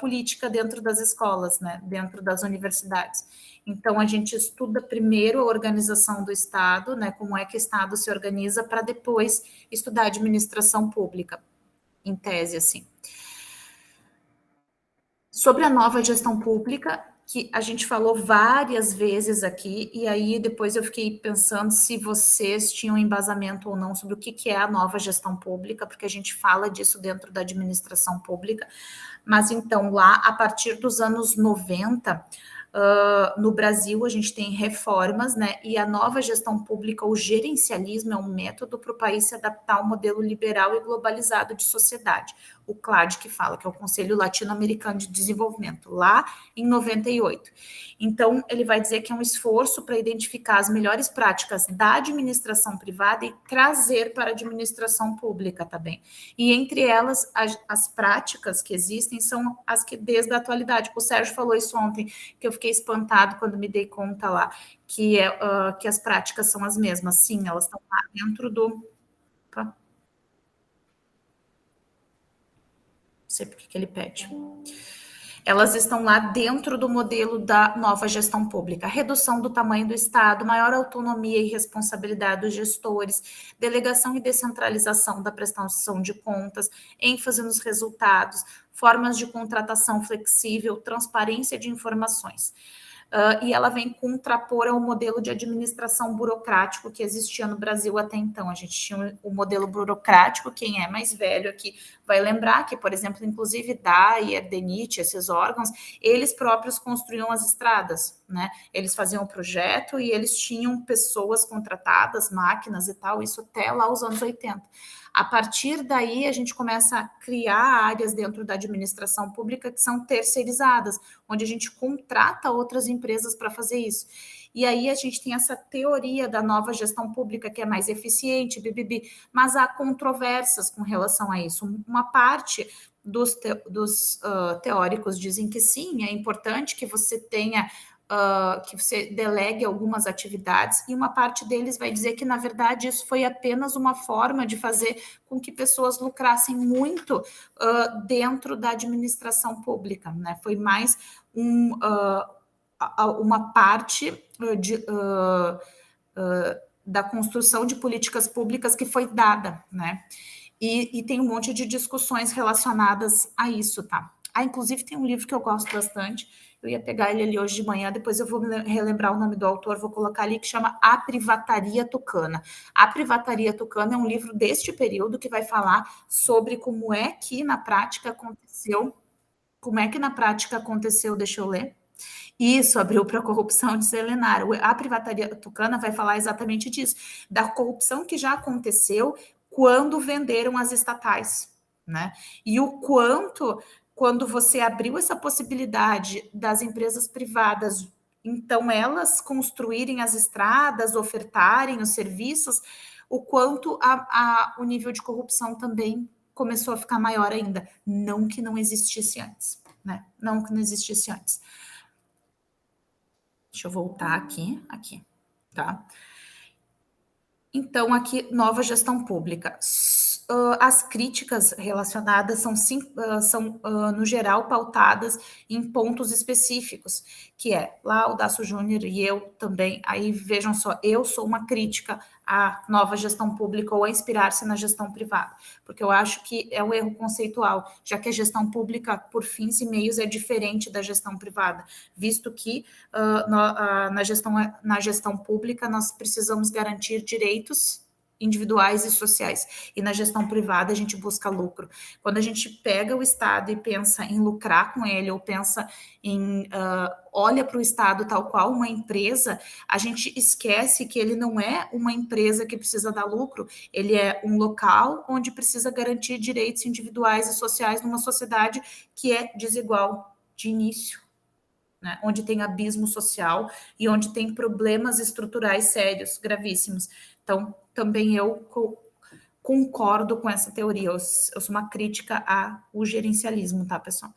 Speaker 1: política dentro das escolas, né, dentro das universidades. Então, a gente estuda primeiro a organização do Estado, né, como é que o Estado se organiza, para depois estudar a administração pública, em tese, assim. Sobre a nova gestão pública, que a gente falou várias vezes aqui, e aí depois eu fiquei pensando se vocês tinham embasamento ou não sobre o que é a nova gestão pública, porque a gente fala disso dentro da administração pública. Mas então, lá, a partir dos anos 90, no Brasil, a gente tem reformas, né? E a nova gestão pública, o gerencialismo, é um método para o país se adaptar ao modelo liberal e globalizado de sociedade. O CLAD que fala, que é o Conselho Latino-Americano de Desenvolvimento, lá em 98. Então, ele vai dizer que é um esforço para identificar as melhores práticas da administração privada e trazer para a administração pública também. E entre elas, as práticas que existem são as que desde a atualidade. O Sérgio falou isso ontem, que eu fiquei espantado quando me dei conta lá, que as práticas são as mesmas. Sim, elas estão lá dentro do... Opa. Não sei por que ele pede. Elas estão lá dentro do modelo da nova gestão pública. Redução do tamanho do Estado, maior autonomia e responsabilidade dos gestores, delegação e descentralização da prestação de contas, ênfase nos resultados, formas de contratação flexível, transparência de informações. E ela vem contrapor ao modelo de administração burocrático que existia no Brasil até então. A gente tinha o modelo burocrático, quem é mais velho aqui vai lembrar que, por exemplo, inclusive DAE, DENIT, esses órgãos, eles próprios construíam as estradas, né? Eles faziam o projeto e eles tinham pessoas contratadas, máquinas e tal, isso até lá os anos 80. A partir daí, a gente começa a criar áreas dentro da administração pública que são terceirizadas, onde a gente contrata outras empresas para fazer isso. E aí a gente tem essa teoria da nova gestão pública que é mais eficiente, mas há controvérsias com relação a isso. Uma parte dos teóricos dizem que sim, é importante que você tenha que você delegue algumas atividades, e uma parte deles vai dizer que, na verdade, isso foi apenas uma forma de fazer com que pessoas lucrassem muito dentro da administração pública, né? Foi mais uma parte da construção de políticas públicas que foi dada, né? E tem um monte de discussões relacionadas a isso, tá? Inclusive tem um livro que eu gosto bastante, eu ia pegar ele ali hoje de manhã, depois eu vou relembrar o nome do autor, vou colocar ali, que chama A Privataria Tucana. A Privataria Tucana é um livro deste período que vai falar sobre como é que na prática aconteceu, deixa eu ler. Isso, abriu para a corrupção de Zelenário. A Privataria Tucana vai falar exatamente disso, da corrupção que já aconteceu quando venderam as estatais, né? E o quanto, quando você abriu essa possibilidade das empresas privadas, então elas construírem as estradas, ofertarem os serviços, o quanto o nível de corrupção também começou a ficar maior ainda. Não que não existisse antes, né? Não que não existisse antes. Deixa eu voltar aqui, tá? Então, aqui, nova gestão pública. As críticas relacionadas são no geral, pautadas em pontos específicos, que é lá o Dácio Júnior e eu também, aí vejam só, eu sou uma crítica à nova gestão pública ou a inspirar-se na gestão privada, porque eu acho que é um erro conceitual, já que a gestão pública, por fins e meios, é diferente da gestão privada, visto que na gestão pública nós precisamos garantir direitos individuais e sociais, e na gestão privada a gente busca lucro. Quando a gente pega o Estado e pensa em lucrar com ele, ou pensa em olha para o Estado tal qual uma empresa, a gente esquece que ele não é uma empresa que precisa dar lucro, ele é um local onde precisa garantir direitos individuais e sociais numa sociedade que é desigual de início, né? Onde tem abismo social e onde tem problemas estruturais sérios, gravíssimos. Então, também eu concordo com essa teoria. Eu sou uma crítica ao gerencialismo, tá, pessoal?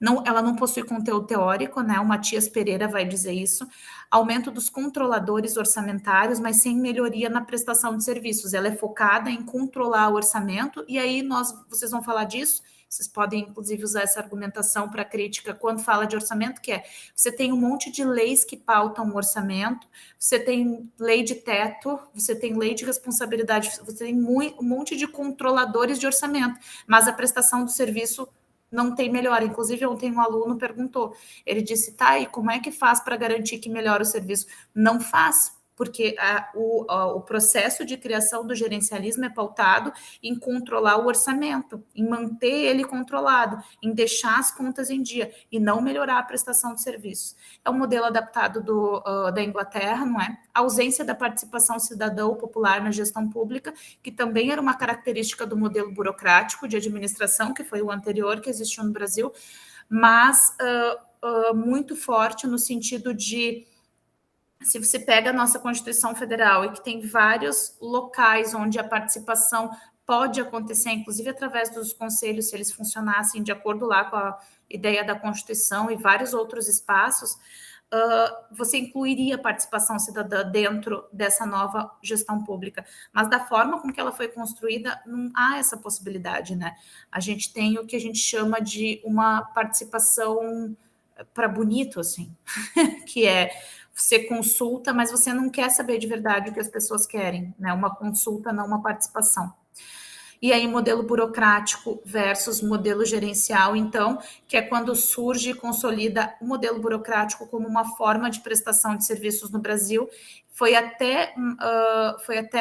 Speaker 1: Não, ela não possui conteúdo teórico, né? O Matias Pereira vai dizer isso. Aumento dos controladores orçamentários, mas sem melhoria na prestação de serviços. Ela é focada em controlar o orçamento, e aí vocês vão falar disso. Vocês podem, inclusive, usar essa argumentação para crítica quando fala de orçamento, que é, você tem um monte de leis que pautam o orçamento, você tem lei de teto, você tem lei de responsabilidade, você tem um monte de controladores de orçamento, mas a prestação do serviço não tem melhora. Inclusive, ontem um aluno perguntou, ele disse, tá, e como é que faz para garantir que melhora o serviço? Não faz, porque o processo de criação do gerencialismo é pautado em controlar o orçamento, em manter ele controlado, em deixar as contas em dia e não melhorar a prestação de serviços. É um modelo adaptado da Inglaterra, não é? A ausência da participação cidadã ou popular na gestão pública, que também era uma característica do modelo burocrático de administração, que foi o anterior que existiu no Brasil, mas muito forte no sentido de, se você pega a nossa Constituição Federal e que tem vários locais onde a participação pode acontecer, inclusive através dos conselhos, se eles funcionassem de acordo lá com a ideia da Constituição e vários outros espaços, você incluiria a participação cidadã dentro dessa nova gestão pública. Mas da forma com que ela foi construída, não há essa possibilidade, né? A gente tem o que a gente chama de uma participação para bonito, assim, que é você consulta, mas você não quer saber de verdade o que as pessoas querem, né? Uma consulta, não uma participação. E aí, modelo burocrático versus modelo gerencial, então, que é quando surge e consolida o modelo burocrático como uma forma de prestação de serviços no Brasil. Foi até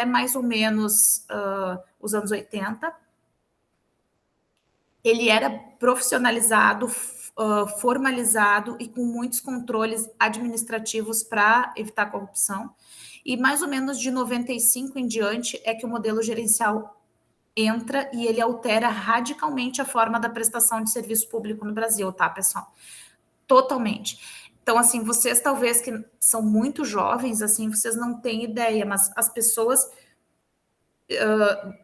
Speaker 1: mais ou menos os anos 80. Ele era profissionalizado, formalizado e com muitos controles administrativos para evitar corrupção. E mais ou menos de 95 em diante é que o modelo gerencial entra e ele altera radicalmente a forma da prestação de serviço público no Brasil, tá, pessoal? Totalmente. Então, assim, vocês talvez que são muito jovens, assim, vocês não têm ideia, mas as pessoas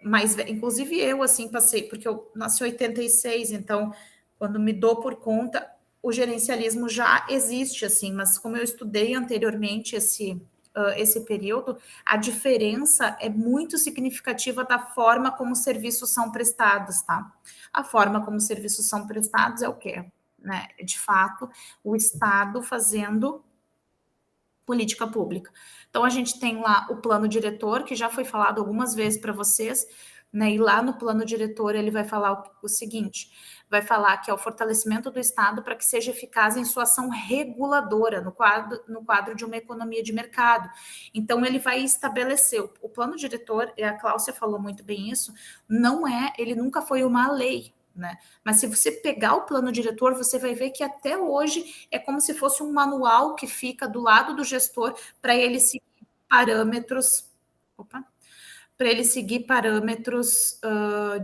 Speaker 1: mais, inclusive eu, assim, passei, porque eu nasci em 86, então, quando me dou por conta, o gerencialismo já existe, assim, mas como eu estudei anteriormente esse período, a diferença é muito significativa da forma como os serviços são prestados, tá? A forma como os serviços são prestados é o quê? Né? De fato, o Estado fazendo política pública. Então, a gente tem lá o plano diretor, que já foi falado algumas vezes para vocês, né? E lá no plano diretor ele vai falar o seguinte: vai falar que é o fortalecimento do Estado para que seja eficaz em sua ação reguladora no quadro de uma economia de mercado. Então, ele vai estabelecer o plano diretor, e a Cláudia falou muito bem isso, ele nunca foi uma lei, né? Mas se você pegar o plano diretor, você vai ver que até hoje é como se fosse um manual que fica do lado do gestor para ele seguir parâmetros. Para ele seguir parâmetros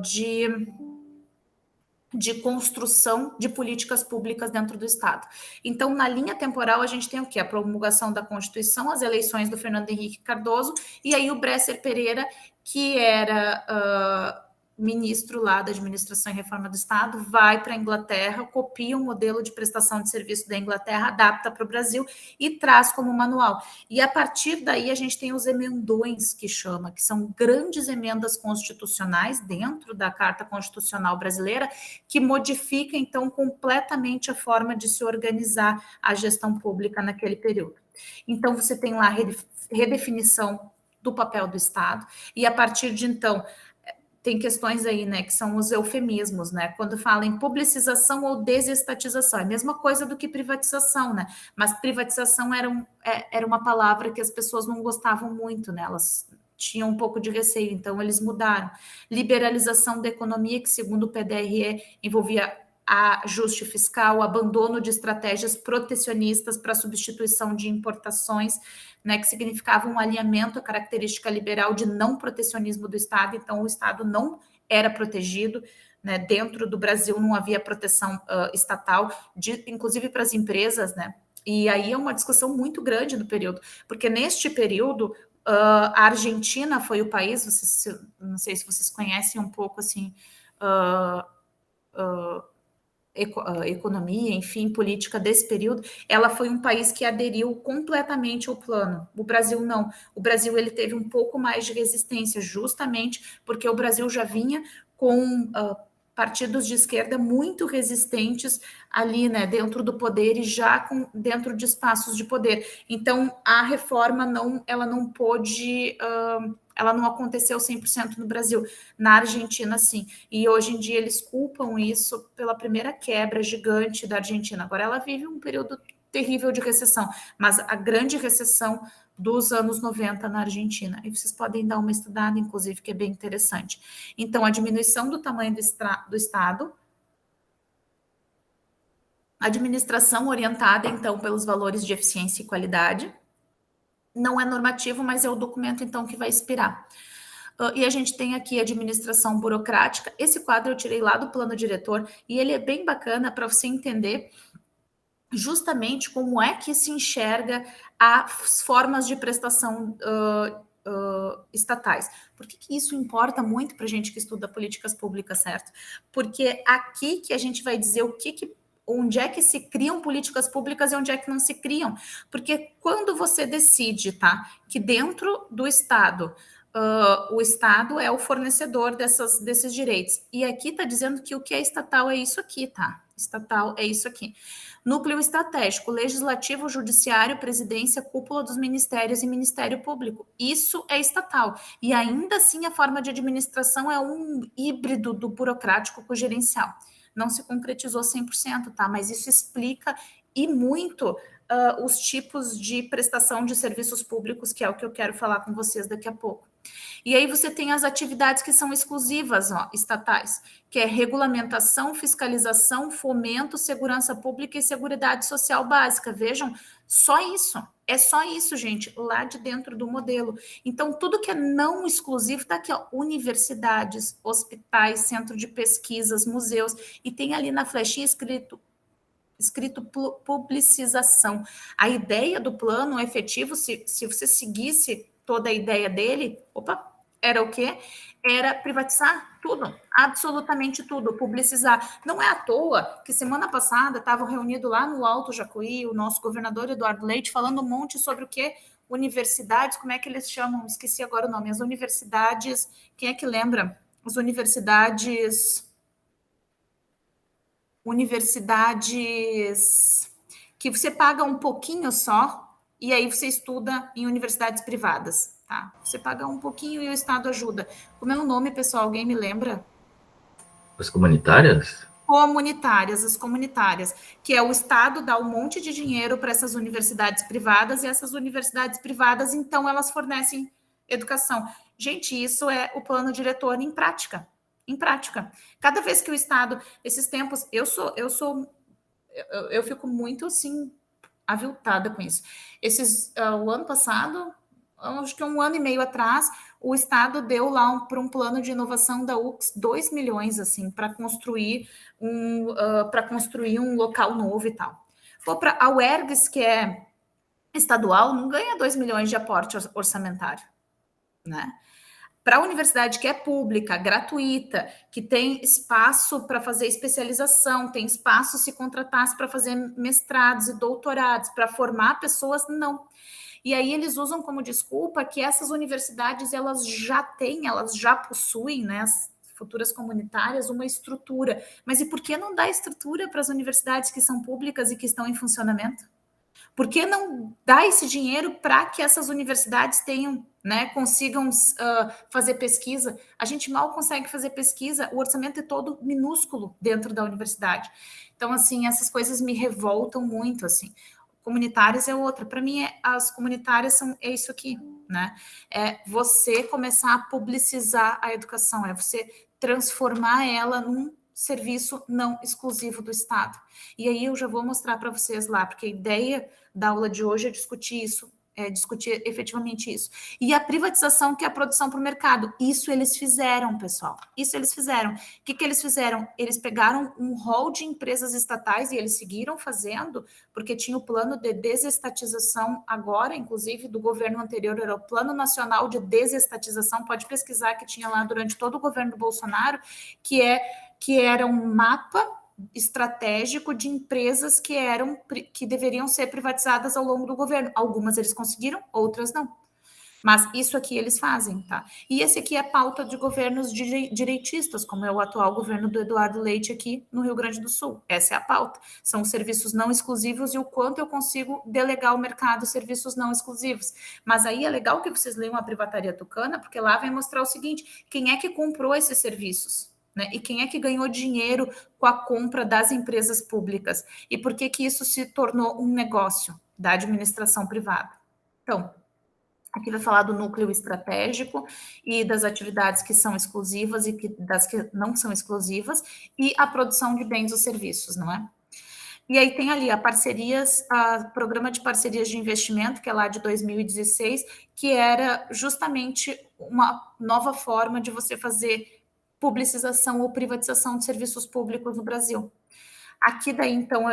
Speaker 1: de construção de políticas públicas dentro do Estado. Então, na linha temporal, a gente tem o quê? A promulgação da Constituição, as eleições do Fernando Henrique Cardoso, e aí o Bresser Pereira, que era ministro lá da Administração e Reforma do Estado, vai para a Inglaterra, copia o modelo de prestação de serviço da Inglaterra, adapta para o Brasil e traz como manual. E a partir daí a gente tem os emendões, que chama, que são grandes emendas constitucionais dentro da Carta Constitucional Brasileira, que modifica, então, completamente a forma de se organizar a gestão pública naquele período. Então, você tem lá a redefinição do papel do Estado, e a partir de então tem questões aí, né, que são os eufemismos, né, quando fala em publicização ou desestatização, é a mesma coisa do que privatização, né, mas privatização era uma palavra que as pessoas não gostavam muito, né, elas tinham um pouco de receio, então eles mudaram. Liberalização da economia, que segundo o PDRE envolvia ajuste fiscal, o abandono de estratégias protecionistas para substituição de importações, né, que significava um alinhamento à característica liberal de não protecionismo do Estado, então o Estado não era protegido, né, dentro do Brasil não havia proteção estatal, inclusive para as empresas, né, e aí é uma discussão muito grande no período, porque neste período a Argentina foi o país, não sei se vocês conhecem um pouco, assim, economia, enfim, política desse período, ela foi um país que aderiu completamente ao plano. O Brasil não. O Brasil ele teve um pouco mais de resistência, justamente porque o Brasil já vinha com partidos de esquerda muito resistentes ali, né, dentro do poder e já dentro de espaços de poder. Então, a reforma ela não pôde... ela não aconteceu 100% no Brasil. Na Argentina, sim. E hoje em dia eles culpam isso pela primeira quebra gigante da Argentina. Agora ela vive um período terrível de recessão, mas a grande recessão dos anos 90 na Argentina. E vocês podem dar uma estudada, inclusive, que é bem interessante. Então, a diminuição do tamanho do Estado, administração orientada, então, pelos valores de eficiência e qualidade, não é normativo, mas é o documento, então, que vai expirar. E a gente tem aqui a administração burocrática. Esse quadro eu tirei lá do plano diretor, e ele é bem bacana para você entender justamente como é que se enxerga as formas de prestação estatais. Por que isso importa muito para a gente que estuda políticas públicas, certo? Porque aqui que a gente vai dizer onde é que se criam políticas públicas e onde é que não se criam. Porque quando você decide, tá, que dentro do Estado, o Estado é o fornecedor desses direitos. E aqui está dizendo que o que é estatal é isso aqui, tá? Estatal é isso aqui. Núcleo estratégico, legislativo, judiciário, presidência, cúpula dos ministérios e Ministério Público. Isso é estatal. E ainda assim a forma de administração é um híbrido do burocrático com o gerencial. Não se concretizou 100%, tá? Mas isso explica e muito os tipos de prestação de serviços públicos, que é o que eu quero falar com vocês daqui a pouco. E aí você tem as atividades que são exclusivas, estatais, que é regulamentação, fiscalização, fomento, segurança pública e seguridade social básica. Vejam, só isso É só isso, gente, lá de dentro do modelo. Então, tudo que é não exclusivo está aqui, ó, universidades, hospitais, centro de pesquisas, museus, e tem ali na flechinha escrito publicização. A ideia do plano efetivo, se você seguisse toda a ideia dele, era o quê? Era privatizar tudo, absolutamente tudo, publicizar. Não é à toa que semana passada estavam reunidos lá no Alto Jacuí, o nosso governador Eduardo Leite, falando um monte sobre o quê? Universidades, como é que eles chamam? Esqueci agora o nome. As universidades, quem é que lembra? As universidades que você paga um pouquinho só e aí você estuda em universidades privadas, tá? Você paga um pouquinho e o Estado ajuda. Como é o nome, pessoal? Alguém me lembra?
Speaker 3: As comunitárias?
Speaker 1: Comunitárias, as comunitárias, que é o Estado dá um monte de dinheiro para essas universidades privadas e essas universidades privadas, então, elas fornecem educação. Gente, isso é o plano diretor em prática. Em prática. Cada vez que o Estado, esses tempos, eu fico muito assim aviltada com isso. O ano passado, acho que um ano e meio atrás, o Estado deu lá para um plano de inovação da UX 2 milhões assim para construir um local novo e tal. For para a UERGS, que é estadual, não ganha 2 milhões de aporte orçamentário, né? Para a universidade que é pública, gratuita, que tem espaço para fazer especialização, tem espaço se contratasse para fazer mestrados e doutorados, para formar pessoas, não. E aí eles usam como desculpa que essas universidades elas já possuem, né, as futuras comunitárias, uma estrutura. Mas e por que não dá estrutura para as universidades que são públicas e que estão em funcionamento? Por que não dar esse dinheiro para que essas universidades tenham, né, consigam fazer pesquisa? A gente mal consegue fazer pesquisa, o orçamento é todo minúsculo dentro da universidade. Então, assim, essas coisas me revoltam muito, assim. Comunitárias é outra. Para mim, as comunitárias é isso aqui, né? É você começar a publicizar a educação, é você transformar ela num serviço não exclusivo do Estado. E aí eu já vou mostrar para vocês lá, porque a ideia da aula de hoje é discutir isso, discutir efetivamente isso. E a privatização, que é a produção para o mercado. Isso eles fizeram, pessoal. Isso eles fizeram. O que eles fizeram? Eles pegaram um rol de empresas estatais e eles seguiram fazendo, porque tinha o plano de desestatização agora, inclusive, do governo anterior, era o Plano Nacional de Desestatização, pode pesquisar, que tinha lá durante todo o governo do Bolsonaro, que era um mapa estratégico de empresas que deveriam ser privatizadas ao longo do governo. Algumas eles conseguiram, outras não. Mas isso aqui eles fazem, tá? E esse aqui é pauta de governos direitistas, como é o atual governo do Eduardo Leite aqui no Rio Grande do Sul. Essa é a pauta. São os serviços não exclusivos e o quanto eu consigo delegar ao mercado serviços não exclusivos. Mas aí é legal que vocês leiam a Privataria Tucana, porque lá vai mostrar o seguinte: quem é que comprou esses serviços? Né? E quem é que ganhou dinheiro com a compra das empresas públicas? E por que isso se tornou um negócio da administração privada? Então, aqui vai falar do núcleo estratégico e das atividades que são exclusivas e das que não são exclusivas, e a produção de bens ou serviços, não é? E aí tem ali programa de parcerias de investimento, que é lá de 2016, que era justamente uma nova forma de você fazer publicização ou privatização de serviços públicos no Brasil. Aqui daí, então,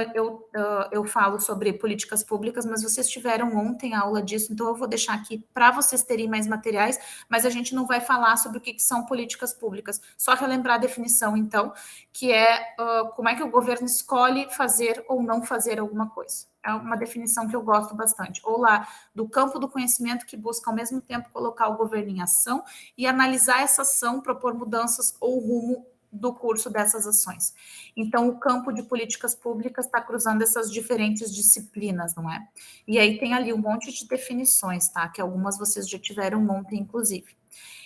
Speaker 1: eu falo sobre políticas públicas, mas vocês tiveram ontem aula disso, então eu vou deixar aqui para vocês terem mais materiais, mas a gente não vai falar sobre o que são políticas públicas. Só relembrar a definição, então, que é como é que o governo escolhe fazer ou não fazer alguma coisa. É uma definição que eu gosto bastante. Ou lá, do campo do conhecimento que busca, ao mesmo tempo, colocar o governo em ação e analisar essa ação, propor mudanças ou rumo do curso dessas ações. Então, o campo de políticas públicas está cruzando essas diferentes disciplinas, não é? E aí tem ali um monte de definições, tá? Que algumas vocês já tiveram ontem, inclusive.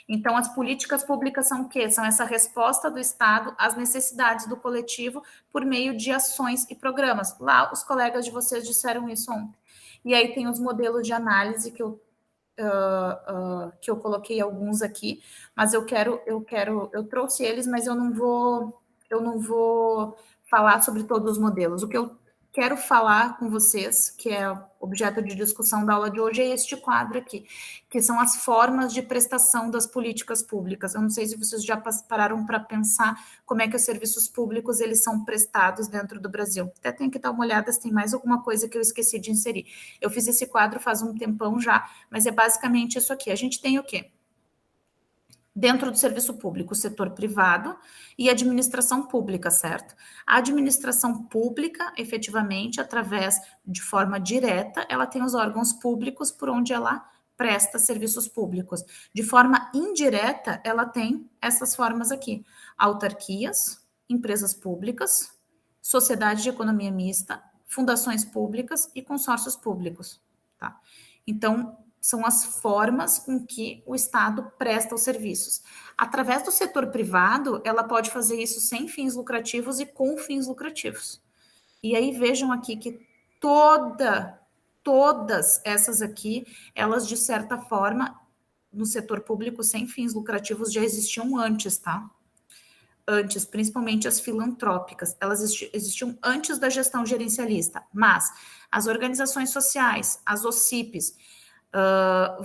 Speaker 1: Então, as políticas públicas são o quê? São essa resposta do Estado às necessidades do coletivo por meio de ações e programas. Lá, os colegas de vocês disseram isso ontem. E aí tem os modelos de análise que eu coloquei alguns aqui, mas eu trouxe eles, mas eu não vou falar sobre todos os modelos. O que eu quero falar com vocês, que é objeto de discussão da aula de hoje, é este quadro aqui, que são as formas de prestação das políticas públicas. Eu não sei se vocês já pararam para pensar como é que os serviços públicos eles são prestados dentro do Brasil. Até tenho que dar uma olhada se tem mais alguma coisa que eu esqueci de inserir. Eu fiz esse quadro faz um tempão já, mas é basicamente isso aqui. A gente tem o quê? Dentro do serviço público, o setor privado e a administração pública, certo? A administração pública, efetivamente, através de forma direta, ela tem os órgãos públicos por onde ela presta serviços públicos. De forma indireta, ela tem essas formas aqui: autarquias, empresas públicas, sociedade de economia mista, fundações públicas e consórcios públicos, tá? Então, são as formas com que o Estado presta os serviços. Através do setor privado, ela pode fazer isso sem fins lucrativos e com fins lucrativos. E aí vejam aqui que todas essas aqui, elas de certa forma, no setor público sem fins lucrativos já existiam antes, tá? Antes, principalmente as filantrópicas, elas existiam antes da gestão gerencialista, mas as organizações sociais, as OCIPs,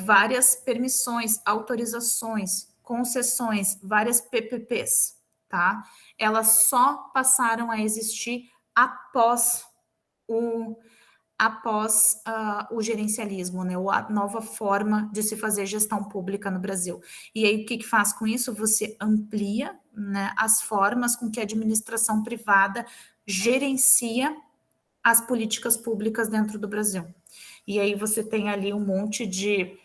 Speaker 1: várias permissões, autorizações, concessões, várias PPPs, tá? Elas só passaram a existir após o gerencialismo, né? A nova forma de se fazer gestão pública no Brasil. E aí, o que faz com isso? Você amplia, né, as formas com que a administração privada gerencia as políticas públicas dentro do Brasil. E aí você tem ali um monte de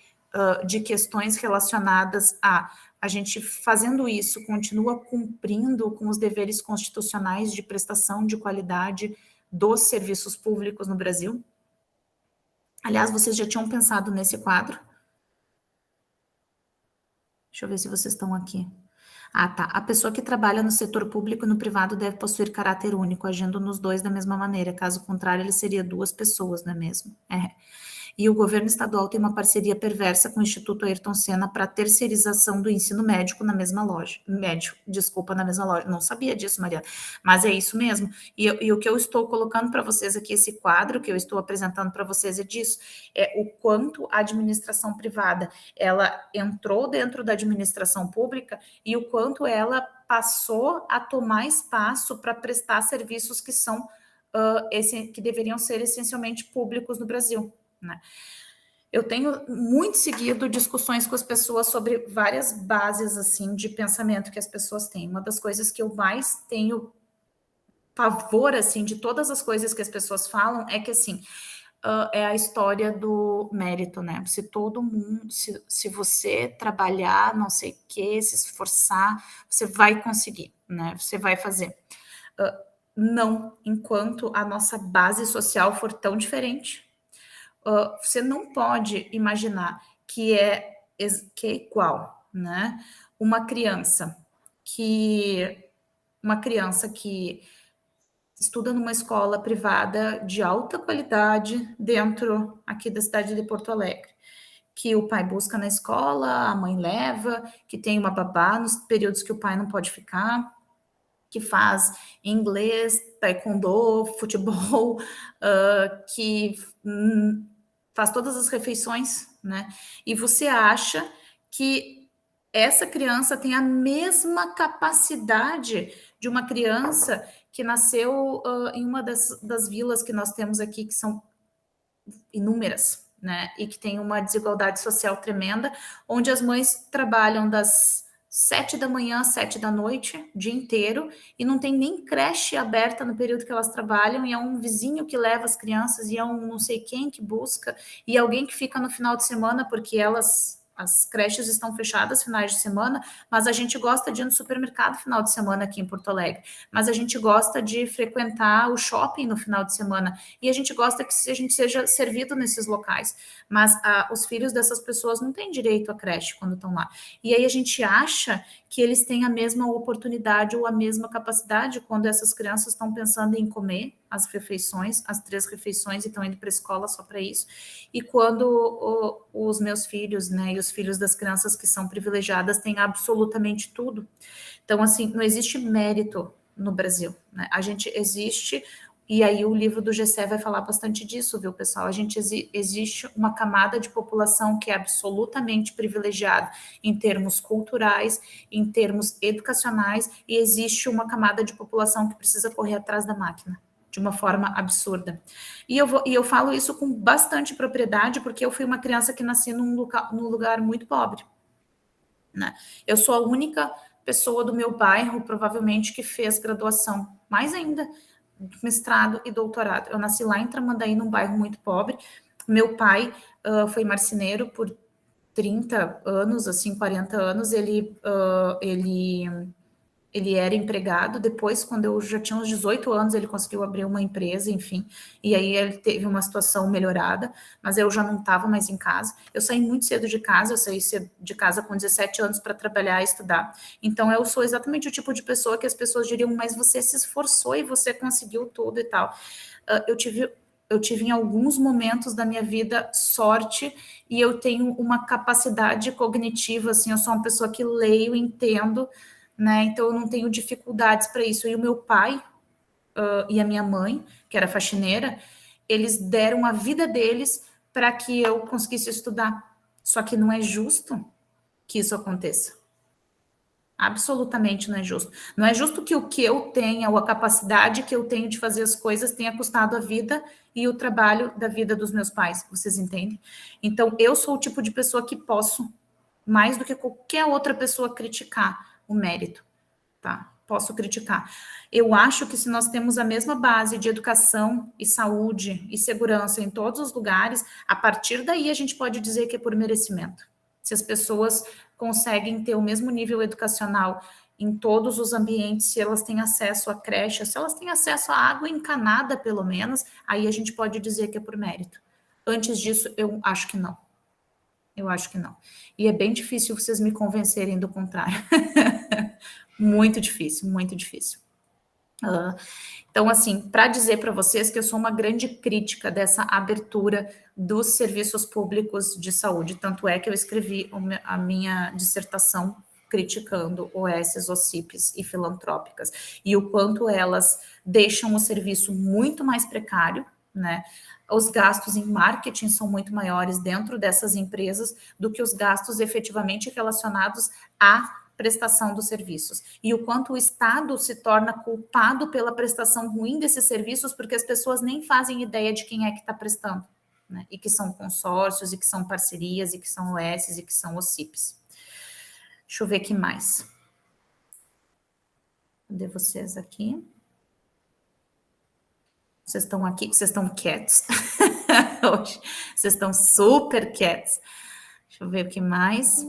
Speaker 1: questões relacionadas a gente fazendo isso, continua cumprindo com os deveres constitucionais de prestação de qualidade dos serviços públicos no Brasil. Aliás, vocês já tinham pensado nesse quadro? Deixa eu ver se vocês estão aqui. Ah, tá. A pessoa que trabalha no setor público e no privado deve possuir caráter único, agindo nos dois da mesma maneira. Caso contrário, ele seria duas pessoas, não é mesmo? É. E o governo estadual tem uma parceria perversa com o Instituto Ayrton Senna para a terceirização do ensino médico na mesma loja. Na mesma loja. Não sabia disso, Mariana. Mas é isso mesmo. E o que eu estou colocando para vocês aqui, esse quadro que eu estou apresentando para vocês é disso. É o quanto a administração privada, ela entrou dentro da administração pública e o quanto ela passou a tomar espaço para prestar serviços que são que deveriam ser essencialmente públicos no Brasil, né? Eu tenho muito seguido discussões com as pessoas sobre várias bases assim de pensamento que as pessoas têm. Uma das coisas que eu mais tenho pavor assim de todas as coisas que as pessoas falam é que assim é a história do mérito, né? Se todo mundo, se você trabalhar, não sei o que, se esforçar, você vai conseguir, né? Você vai fazer. Não, enquanto a nossa base social for tão diferente, você não pode imaginar que é igual, né? Uma criança que estuda numa escola privada de alta qualidade dentro aqui da cidade de Porto Alegre, que o pai busca na escola, a mãe leva, que tem uma babá nos períodos que o pai não pode ficar, que faz inglês, taekwondo, futebol, que faz todas as refeições, né? E você acha que essa criança tem a mesma capacidade de uma criança que nasceu em uma das vilas que nós temos aqui, que são inúmeras, né? E que tem uma desigualdade social tremenda, onde as mães trabalham das 7 da manhã às 7 da noite, o dia inteiro, e não tem nem creche aberta no período que elas trabalham, e é um vizinho que leva as crianças, e é um não sei quem que busca, e alguém que fica no final de semana, porque as creches estão fechadas finais de semana, mas a gente gosta de ir no supermercado final de semana aqui em Porto Alegre, mas a gente gosta de frequentar o shopping no final de semana, e a gente gosta que a gente seja servido nesses locais, mas os filhos dessas pessoas não têm direito à creche quando estão lá. E aí a gente acha que eles têm a mesma oportunidade ou a mesma capacidade quando essas crianças estão pensando em comer as refeições, as 3 refeições, e estão indo para a escola só para isso. E quando os meus filhos, né, e os filhos das crianças que são privilegiadas têm absolutamente tudo. Então, assim, não existe mérito no Brasil, né? A gente existe E aí o livro do Gessé vai falar bastante disso, viu, pessoal? A gente existe uma camada de população que é absolutamente privilegiada em termos culturais, em termos educacionais, e existe uma camada de população que precisa correr atrás da máquina de uma forma absurda. E eu falo isso com bastante propriedade, porque eu fui uma criança que nasci num lugar muito pobre, né? Eu sou a única pessoa do meu bairro, provavelmente, que fez graduação, mais ainda, mestrado e doutorado. Eu nasci lá em Tramandaí, num bairro muito pobre. Meu pai foi marceneiro por 30 anos, assim, 40 anos. Ele era empregado, depois, quando eu já tinha uns 18 anos, ele conseguiu abrir uma empresa, enfim, e aí ele teve uma situação melhorada, mas eu já não estava mais em casa. Eu saí muito cedo de casa, eu saí de casa com 17 anos para trabalhar e estudar. Então, eu sou exatamente o tipo de pessoa que as pessoas diriam, mas você se esforçou e você conseguiu tudo e tal. Eu tive em alguns momentos da minha vida sorte e eu tenho uma capacidade cognitiva, assim, eu sou uma pessoa que leio, entendo, né? Então eu não tenho dificuldades para isso. E o meu pai e a minha mãe, que era faxineira, eles deram a vida deles para que eu conseguisse estudar. Só que não é justo que isso aconteça. Absolutamente não é justo. Não é justo que o que eu tenha, ou a capacidade que eu tenho de fazer as coisas, tenha custado a vida e o trabalho da vida dos meus pais. Vocês entendem? Então, eu sou o tipo de pessoa que posso, mais do que qualquer outra pessoa, criticar o mérito, tá? Posso criticar. Eu acho que se nós temos a mesma base de educação e saúde e segurança em todos os lugares, a partir daí a gente pode dizer que é por merecimento. Se as pessoas conseguem ter o mesmo nível educacional em todos os ambientes, se elas têm acesso à creche, se elas têm acesso à água encanada, pelo menos, aí a gente pode dizer que é por mérito. Antes disso, eu acho que não. Eu acho que não. E é bem difícil vocês me convencerem do contrário. Muito difícil, muito difícil. Então, assim, para dizer para vocês que eu sou uma grande crítica dessa abertura dos serviços públicos de saúde, tanto é que eu escrevi a minha dissertação criticando OSs, OCPs e filantrópicas, e o quanto elas deixam o serviço muito mais precário, né? Os gastos em marketing são muito maiores dentro dessas empresas do que os gastos efetivamente relacionados à prestação dos serviços. E o quanto o Estado se torna culpado pela prestação ruim desses serviços, porque as pessoas nem fazem ideia de quem é que está prestando, né? E que são consórcios, e que são parcerias, e que são OSs, e que são OCPs. Deixa eu ver aqui mais. Cadê vocês aqui? Vocês estão aqui, vocês estão quietos. Hoje, vocês estão super quietos. Deixa eu ver o que mais.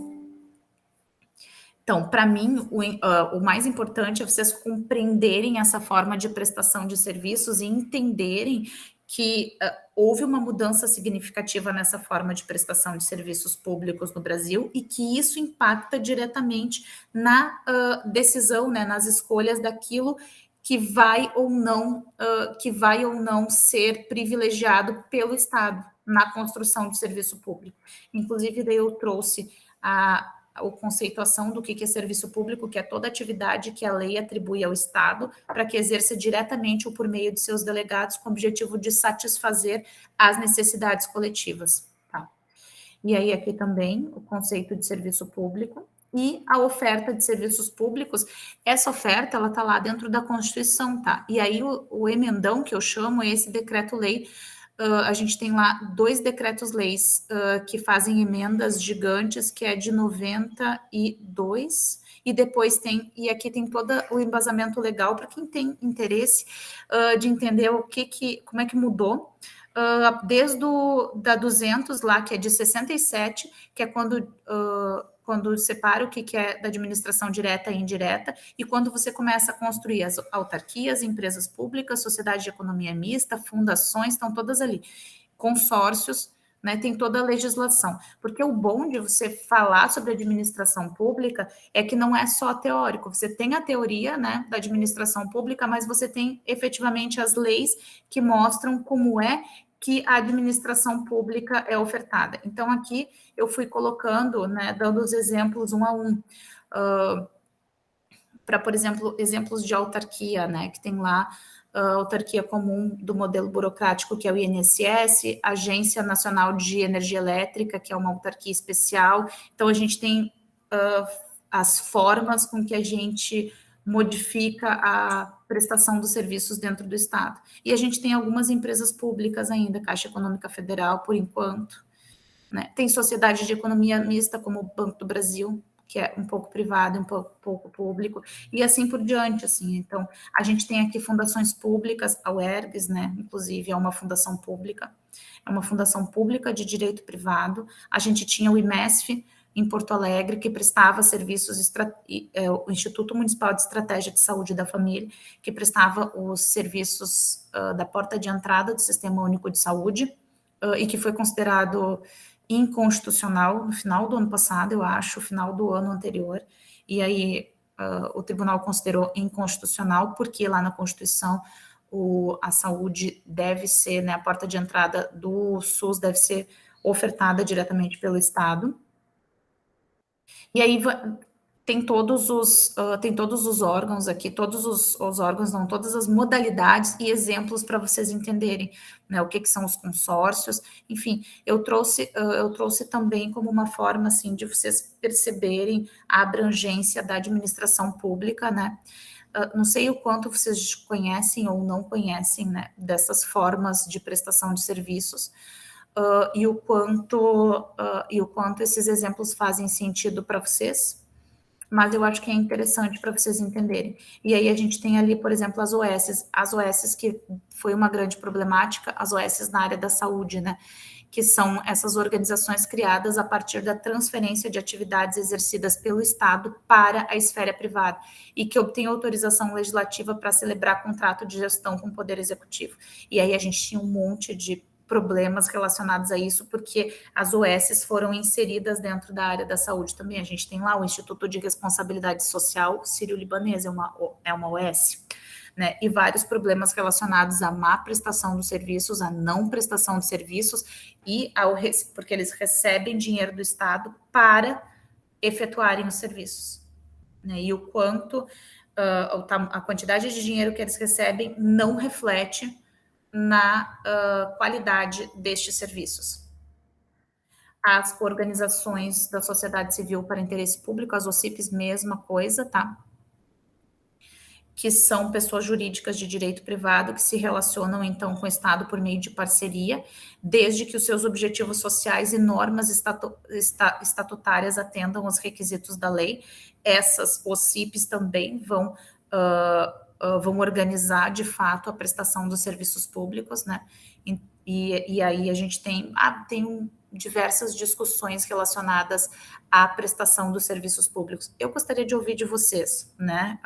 Speaker 1: Então, para mim, o mais importante é vocês compreenderem essa forma de prestação de serviços e entenderem que houve uma mudança significativa nessa forma de prestação de serviços públicos no Brasil e que isso impacta diretamente na decisão, né, nas escolhas daquilo que vai ou não ser privilegiado pelo Estado na construção de serviço público. Inclusive, daí eu trouxe a conceituação do que é serviço público, que é toda atividade que a lei atribui ao Estado para que exerça diretamente ou por meio de seus delegados com o objetivo de satisfazer as necessidades coletivas. Tá? E aí aqui também o conceito de serviço público e a oferta de serviços públicos. Essa oferta, ela está lá dentro da Constituição, tá? E aí o emendão que eu chamo é esse decreto-lei. A gente tem lá 2 decretos-leis que fazem emendas gigantes, que é de 92, e depois tem, e aqui tem todo o embasamento legal para quem tem interesse de entender como é que mudou, desde da 200 lá, que é de 67, que é quando separa o que é da administração direta e indireta, e quando você começa a construir as autarquias, empresas públicas, sociedade de economia mista, fundações, estão todas ali, consórcios, né, tem toda a legislação. Porque o bom de você falar sobre administração pública é que não é só teórico, você tem a teoria, né, da administração pública, mas você tem efetivamente as leis que mostram como é que a administração pública é ofertada. Então, aqui eu fui colocando, né, dando os exemplos um a um, para, por exemplo, exemplos de autarquia, né, que tem lá autarquia comum do modelo burocrático, que é o INSS, Agência Nacional de Energia Elétrica, que é uma autarquia especial. Então, a gente tem as formas com que a gente modifica a prestação dos serviços dentro do Estado. E a gente tem algumas empresas públicas ainda, Caixa Econômica Federal, por enquanto, né? Tem sociedade de economia mista, como o Banco do Brasil, que é um pouco privado, um pouco público, e assim por diante, assim. Então, a gente tem aqui fundações públicas, a UERGS, né, inclusive, é uma fundação pública de direito privado. A gente tinha o IMESF, em Porto Alegre, que prestava serviços, o Instituto Municipal de Estratégia de Saúde da Família, que prestava os serviços da porta de entrada do Sistema Único de Saúde, e que foi considerado inconstitucional no final do ano passado, eu acho, final do ano anterior, e aí o tribunal considerou inconstitucional, porque lá na Constituição a saúde deve ser, né, a porta de entrada do SUS deve ser ofertada diretamente pelo Estado. E aí tem todos os órgãos aqui, todos os órgãos, não, todas as modalidades e exemplos para vocês entenderem, né, o que são os consórcios. Enfim, eu trouxe também como uma forma, assim, de vocês perceberem a abrangência da administração pública, né. Não sei o quanto vocês conhecem ou não conhecem, né, dessas formas de prestação de serviços, e o quanto esses exemplos fazem sentido para vocês, mas eu acho que é interessante para vocês entenderem. E aí a gente tem ali, por exemplo, as OSs que foi uma grande problemática, as OSs na área da saúde, né, que são essas organizações criadas a partir da transferência de atividades exercidas pelo Estado para a esfera privada e que obtém autorização legislativa para celebrar contrato de gestão com o Poder Executivo. E aí a gente tinha um monte de problemas relacionados a isso, porque as OSs foram inseridas dentro da área da saúde também. A gente tem lá o Instituto de Responsabilidade Social Sírio-Libanês, é uma OS, né? E vários problemas relacionados à má prestação dos serviços, à não prestação de serviços, e porque eles recebem dinheiro do Estado para efetuarem os serviços, né? E o quanto a quantidade de dinheiro que eles recebem não reflete na qualidade destes serviços. As organizações da sociedade civil para interesse público, as OCIPs, mesma coisa, tá? Que são pessoas jurídicas de direito privado que se relacionam, então, com o Estado por meio de parceria, desde que os seus objetivos sociais e normas estatutárias atendam aos requisitos da lei. Essas OCIPs também vão organizar, de fato, a prestação dos serviços públicos, né? E aí a gente tem diversas discussões relacionadas à prestação dos serviços públicos. Eu gostaria de ouvir de vocês, né?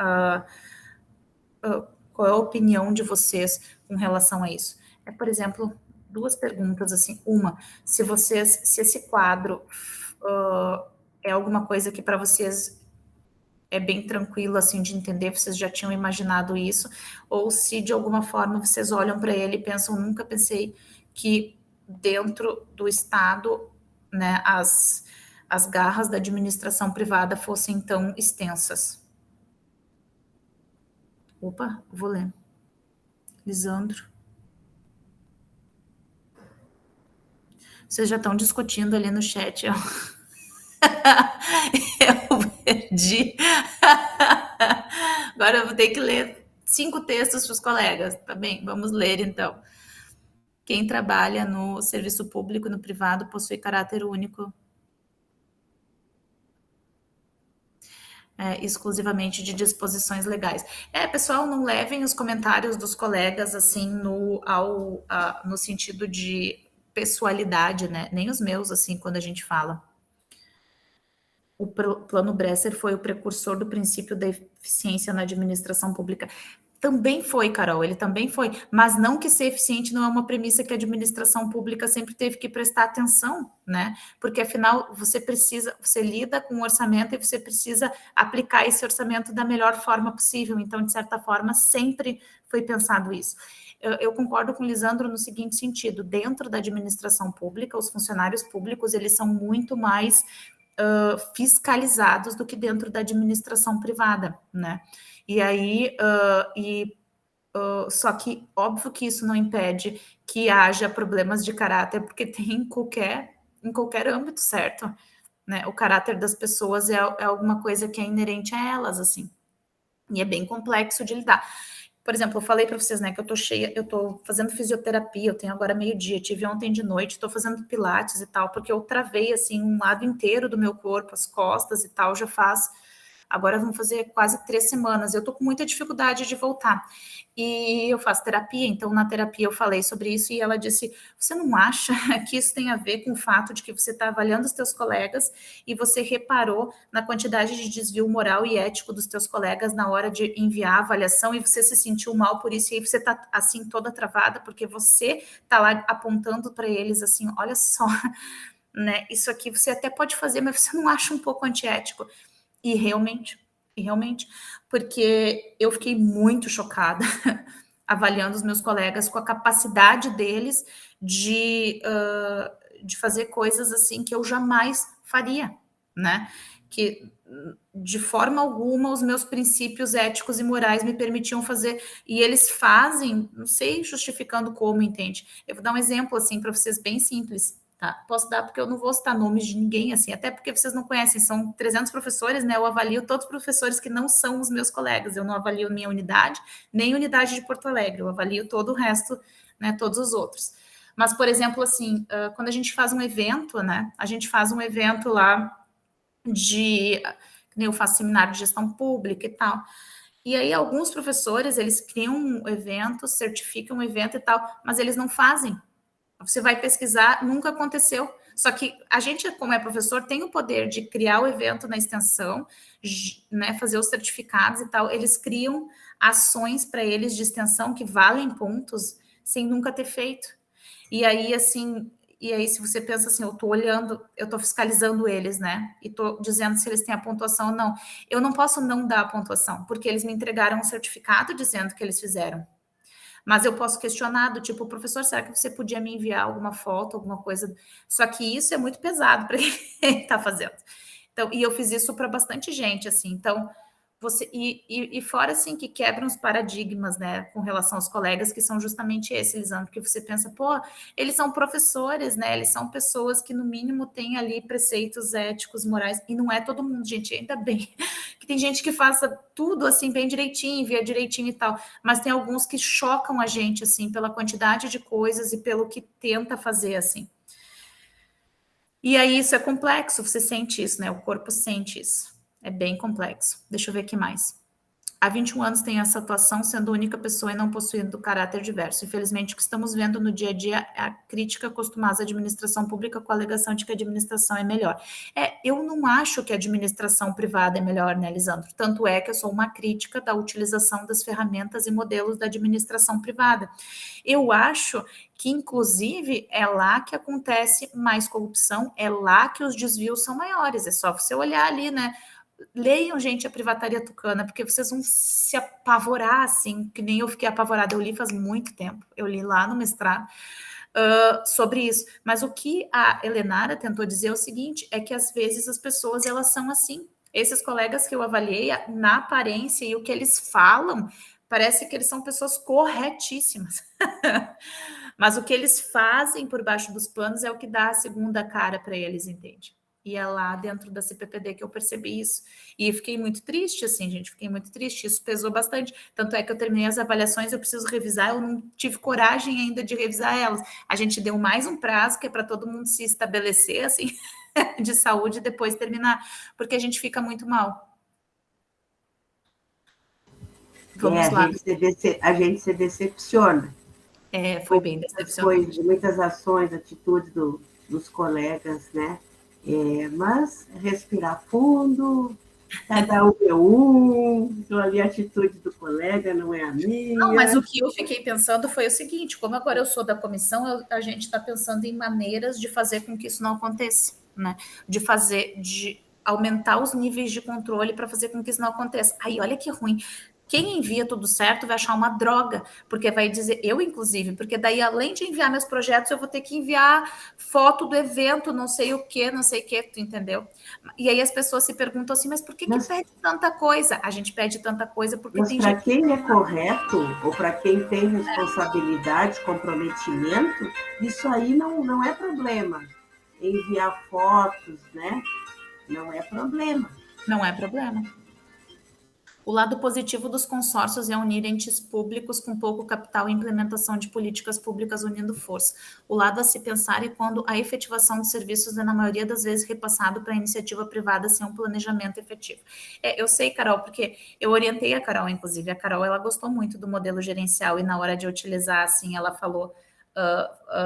Speaker 1: Qual é a opinião de vocês com relação a isso? Por exemplo, duas perguntas, assim. Uma, se esse quadro é alguma coisa que para vocês é bem tranquilo, assim, de entender, vocês já tinham imaginado isso, ou se de alguma forma vocês olham para ele e pensam, nunca pensei que dentro do Estado, né, as garras da administração privada fossem tão extensas. Opa, vou ler. Lisandro. Vocês já estão discutindo ali no chat, ó. Eu perdi. Agora eu vou ter que ler 5 textos para os colegas. Tá bem, vamos ler então. Quem trabalha no serviço público e no privado possui caráter único, exclusivamente de disposições legais. Pessoal, não levem os comentários dos colegas assim no sentido de pessoalidade, né? Nem os meus, assim, quando a gente fala. O Plano Bresser foi o precursor do princípio da eficiência na administração pública. Também foi, Carol, ele também foi, mas não que ser eficiente não é uma premissa que a administração pública sempre teve que prestar atenção, né? Porque afinal você lida com o orçamento e você precisa aplicar esse orçamento da melhor forma possível. Então, de certa forma, sempre foi pensado isso. Eu concordo com o Lisandro no seguinte sentido: dentro da administração pública, os funcionários públicos eles são muito mais fiscalizados do que dentro da administração privada, né? E aí, Só que, óbvio que isso não impede que haja problemas de caráter, porque tem em qualquer âmbito, certo? Né? O caráter das pessoas é alguma coisa que é inerente a elas, assim. E é bem complexo de lidar. Por exemplo, eu falei para vocês, né, que eu tô cheia, eu tô fazendo fisioterapia, eu tenho agora meio-dia, tive ontem de noite, tô fazendo pilates e tal, porque eu travei, assim, um lado inteiro do meu corpo, as costas e tal, já faz... Agora vão fazer quase 3 semanas. Eu tô com muita dificuldade de voltar. E eu faço terapia, então na terapia eu falei sobre isso e ela disse: você não acha que isso tem a ver com o fato de que você está avaliando os teus colegas e você reparou na quantidade de desvio moral e ético dos teus colegas na hora de enviar a avaliação e você se sentiu mal por isso e aí você tá assim toda travada porque você tá lá apontando para eles assim, olha só, né? Isso aqui você até pode fazer, mas você não acha um pouco antiético? E realmente, porque eu fiquei muito chocada avaliando os meus colegas com a capacidade deles de fazer coisas assim que eu jamais faria, né? Que de forma alguma os meus princípios éticos e morais me permitiam fazer, e eles fazem, não sei justificando como, entende? Eu vou dar um exemplo assim para vocês bem simples. Tá, posso dar porque eu não vou citar nomes de ninguém, assim, até porque vocês não conhecem, são 300 professores, né, eu avalio todos os professores que não são os meus colegas, eu não avalio minha unidade, nem unidade de Porto Alegre, eu avalio todo o resto, né, todos os outros. Mas, por exemplo, assim, quando a gente faz um evento, né, a gente faz um evento lá eu faço seminário de gestão pública e tal, e aí alguns professores, eles criam um evento, certificam um evento e tal, mas eles não fazem. Você vai pesquisar, nunca aconteceu. Só que a gente, como é professor, tem o poder de criar o evento na extensão, né, fazer os certificados e tal. Eles criam ações para eles de extensão que valem pontos sem nunca ter feito. E aí, assim, se você pensa assim, eu estou olhando, eu estou fiscalizando eles, né? E estou dizendo se eles têm a pontuação ou não. Eu não posso não dar a pontuação, porque eles me entregaram um certificado dizendo que eles fizeram. Mas eu posso questionar do tipo, professor, será que você podia me enviar alguma foto, alguma coisa? Só que isso é muito pesado para quem está fazendo. Então, e eu fiz isso para bastante gente, assim. Então, você e fora assim que quebram os paradigmas, né, com relação aos colegas, que são justamente esses, Lisandro, que você pensa, pô, eles são professores, né? Eles são pessoas que no mínimo têm ali preceitos éticos, morais, e não é todo mundo, gente, ainda bem que tem gente que faça tudo assim bem direitinho, via direitinho e tal, mas tem alguns que chocam a gente assim pela quantidade de coisas e pelo que tenta fazer assim. E aí isso é complexo, você sente isso, né? O corpo sente isso. É bem complexo. Deixa eu ver aqui mais. Há 21 anos tem essa atuação, sendo a única pessoa e não possuindo caráter diverso. Infelizmente, o que estamos vendo no dia a dia é a crítica costumada à administração pública com a alegação de que a administração é melhor. Eu não acho que a administração privada é melhor, né, Lisandro? Tanto é que eu sou uma crítica da utilização das ferramentas e modelos da administração privada. Eu acho que, inclusive, é lá que acontece mais corrupção, é lá que os desvios são maiores. É só você olhar ali, né? Leiam, gente, a Privataria Tucana, porque vocês vão se apavorar, assim, que nem eu fiquei apavorada. Eu li faz muito tempo, eu li lá no mestrado sobre isso. Mas o que a Helenara tentou dizer é o seguinte, é que às vezes as pessoas, elas são assim. Esses colegas que eu avaliei, na aparência e o que eles falam, parece que eles são pessoas corretíssimas. Mas o que eles fazem por baixo dos panos é o que dá a segunda cara para eles, entende? E é lá dentro da CPPD que eu percebi isso. E fiquei muito triste, assim, gente, fiquei muito triste. Isso pesou bastante. Tanto é que eu terminei as avaliações, eu preciso revisar, eu não tive coragem ainda de revisar elas. A gente deu mais um prazo, que é para todo mundo se estabelecer, assim, de saúde e depois terminar, porque a gente fica muito mal. Vamos lá.
Speaker 4: A gente se decepciona.
Speaker 1: Foi bem decepcionante.
Speaker 4: Depois de muitas ações, atitudes dos colegas, né? Mas respirar fundo, cada um é então ali a atitude do colega não é a minha.
Speaker 1: Não, mas o que eu fiquei pensando foi o seguinte, como agora eu sou da comissão, a gente está pensando em maneiras de fazer com que isso não aconteça, né? De aumentar os níveis de controle para fazer com que isso não aconteça. Aí, olha que ruim. Quem envia tudo certo vai achar uma droga, porque vai dizer, eu inclusive, porque daí além de enviar meus projetos, eu vou ter que enviar foto do evento, não sei o que, tu entendeu? E aí as pessoas se perguntam assim, mas por que pede tanta coisa? A gente pede tanta coisa porque
Speaker 4: Mas
Speaker 1: tem
Speaker 4: para
Speaker 1: gente...
Speaker 4: quem é correto, ou para quem tem responsabilidade, comprometimento, isso aí não é problema. Enviar fotos, né? Não é problema.
Speaker 1: Não é problema. O lado positivo dos consórcios é unir entes públicos com pouco capital e implementação de políticas públicas unindo força. O lado a se pensar é quando a efetivação de serviços é, na maioria das vezes, repassado para a iniciativa privada sem um planejamento efetivo. Eu sei, Carol, porque eu orientei a Carol, inclusive. A Carol, ela gostou muito do modelo gerencial e na hora de utilizar, assim, ela falou...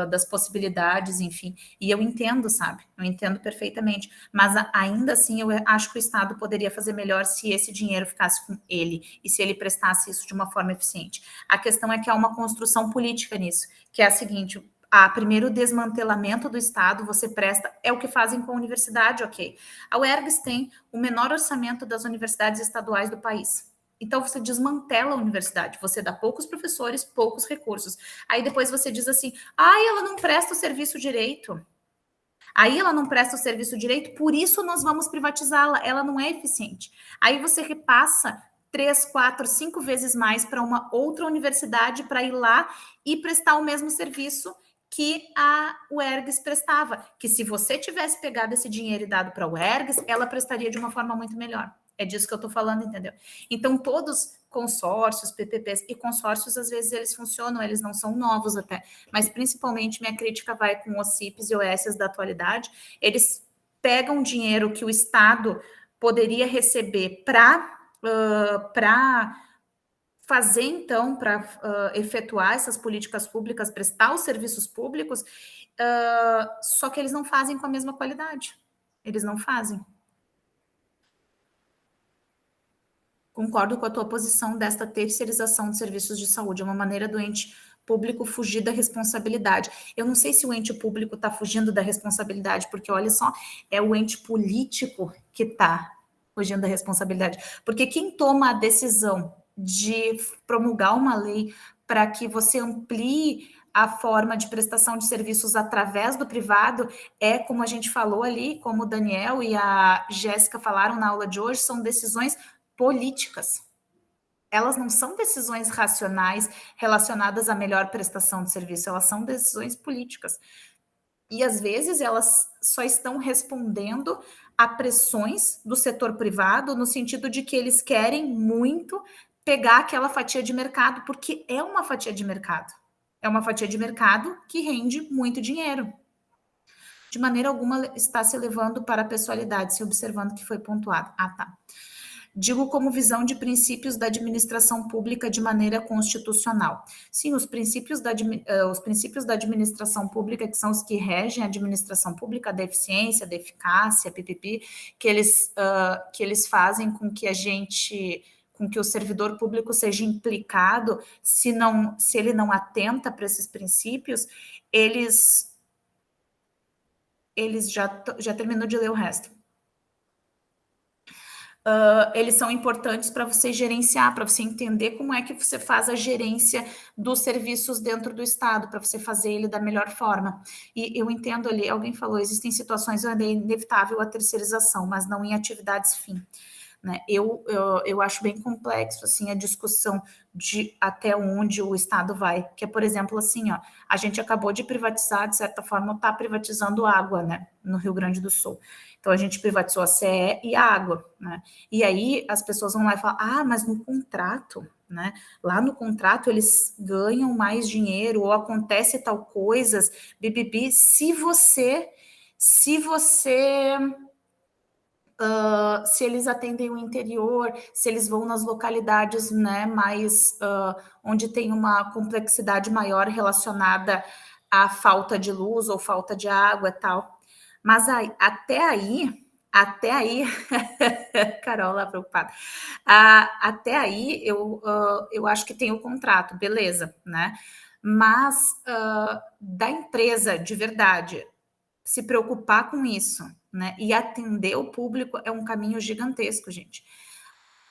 Speaker 1: das possibilidades, enfim, e eu entendo, sabe? Eu entendo perfeitamente, mas ainda assim eu acho que o Estado poderia fazer melhor se esse dinheiro ficasse com ele e se ele prestasse isso de uma forma eficiente. A questão é que há uma construção política nisso, que é a seguinte: primeiro o desmantelamento do Estado, você presta, é o que fazem com a universidade, ok? A UERGS tem o menor orçamento das universidades estaduais do país. Então, você desmantela a universidade, você dá poucos professores, poucos recursos. Aí depois você diz assim, ela não presta o serviço direito. Aí ela não presta o serviço direito, por isso nós vamos privatizá-la, ela não é eficiente. Aí você repassa 3, 4, 5 vezes mais para uma outra universidade para ir lá e prestar o mesmo serviço que a UERGS prestava. Que se você tivesse pegado esse dinheiro e dado para a UERGS, ela prestaria de uma forma muito melhor. É disso que eu estou falando, entendeu? Então, todos consórcios, PPPs e consórcios, às vezes eles funcionam, eles não são novos até, mas principalmente minha crítica vai com os CIPs e OSs da atualidade, eles pegam dinheiro que o Estado poderia receber para fazer, então, para efetuar essas políticas públicas, prestar os serviços públicos, só que eles não fazem com a mesma qualidade. Eles não fazem. Concordo com a tua posição desta terceirização de serviços de saúde. É uma maneira do ente público fugir da responsabilidade. Eu não sei se o ente público está fugindo da responsabilidade, porque, olha só, é o ente político que está fugindo da responsabilidade. Porque quem toma a decisão de promulgar uma lei para que você amplie a forma de prestação de serviços através do privado é, como a gente falou ali, como o Daniel e a Jéssica falaram na aula de hoje, são decisões políticas. Elas não são decisões racionais relacionadas à melhor prestação de serviço, elas são decisões políticas. E, às vezes, elas só estão respondendo a pressões do setor privado, no sentido de que eles querem muito pegar aquela fatia de mercado, porque é uma fatia de mercado. É uma fatia de mercado que rende muito dinheiro. De maneira alguma está se levando para a pessoalidade, se observando que foi pontuado. Tá. Digo como visão de princípios da administração pública de maneira constitucional. Sim, os princípios da administração pública, que são os que regem a administração pública, da eficiência, da eficácia, PPP, que eles fazem com que o servidor público seja implicado, se ele não atenta para esses princípios, eles já terminou de ler o resto. Eles são importantes para você gerenciar, para você entender como é que você faz a gerência dos serviços dentro do Estado, para você fazer ele da melhor forma. E eu entendo ali, alguém falou, existem situações onde é inevitável a terceirização, mas não em atividades fim. Né? Eu acho bem complexo assim, a discussão de até onde o Estado vai, que é, por exemplo, assim, a gente acabou de privatizar, de certa forma, está privatizando água, né, no Rio Grande do Sul. Então, a gente privatizou a CE e a água, né? E aí as pessoas vão lá e falam, mas no contrato, né? Lá no contrato eles ganham mais dinheiro, ou acontece tal coisas, bibibi, se eles atendem o interior, se eles vão nas localidades, né, mais onde tem uma complexidade maior relacionada à falta de luz ou falta de água e tal. Mas até aí, Carol lá preocupada, até aí eu acho que tem o contrato, beleza, né? Mas da empresa de verdade se preocupar com isso, né, e atender o público é um caminho gigantesco, gente.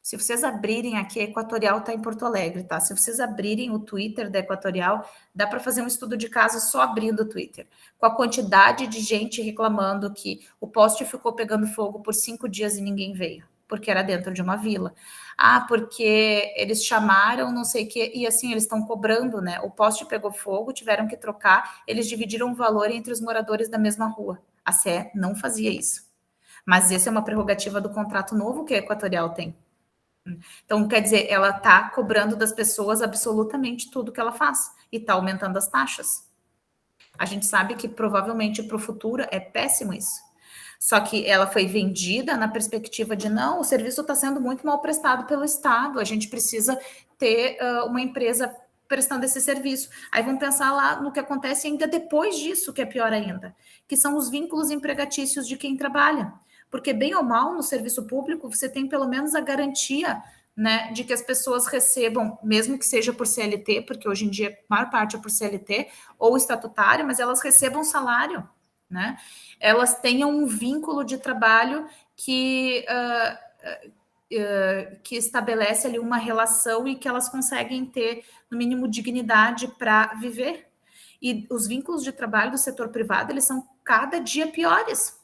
Speaker 1: Se vocês abrirem aqui, a Equatorial está em Porto Alegre, tá? Se vocês abrirem o Twitter da Equatorial, dá para fazer um estudo de caso só abrindo o Twitter, com a quantidade de gente reclamando que o poste ficou pegando fogo por 5 dias e ninguém veio, porque era dentro de uma vila. Ah, porque eles chamaram, não sei o quê, e assim, eles estão cobrando, né? O poste pegou fogo, tiveram que trocar, eles dividiram o valor entre os moradores da mesma rua. A CE não fazia isso. Mas essa é uma prerrogativa do contrato novo que a Equatorial tem. Então, quer dizer, ela está cobrando das pessoas absolutamente tudo que ela faz e está aumentando as taxas. A gente sabe que provavelmente para o futuro é péssimo isso. Só que ela foi vendida na perspectiva de não, o serviço está sendo muito mal prestado pelo Estado, a gente precisa ter uma empresa prestando esse serviço. Aí vamos pensar lá no que acontece ainda depois disso, que é pior ainda, que são os vínculos empregatícios de quem trabalha. Porque, bem ou mal, no serviço público, você tem pelo menos a garantia, né, de que as pessoas recebam, mesmo que seja por CLT, porque hoje em dia a maior parte é por CLT, ou estatutário, mas elas recebam salário, né? Elas tenham um vínculo de trabalho que estabelece ali uma relação e que elas conseguem ter, no mínimo, dignidade para viver. E os vínculos de trabalho do setor privado, eles são cada dia piores.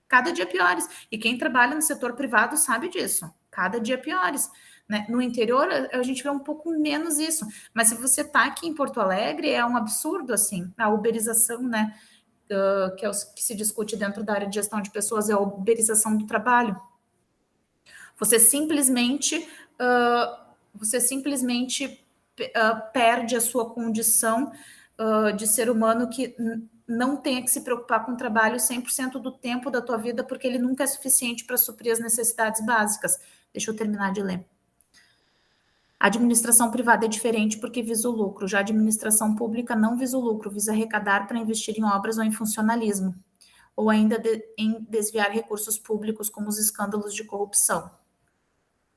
Speaker 1: Cada dia piores. E quem trabalha no setor privado sabe disso. Cada dia piores. Né? No interior, a gente vê um pouco menos isso. Mas se você está aqui em Porto Alegre, é um absurdo, assim, a uberização, né? Que é o que se discute dentro da área de gestão de pessoas, é a uberização do trabalho. Você simplesmente perde a sua condição de ser humano que não tenha que se preocupar com o trabalho 100% do tempo da tua vida, porque ele nunca é suficiente para suprir as necessidades básicas. Deixa eu terminar de ler. A administração privada é diferente porque visa o lucro, já a administração pública não visa o lucro, visa arrecadar para investir em obras ou em funcionalismo, ou ainda em desviar recursos públicos, como os escândalos de corrupção.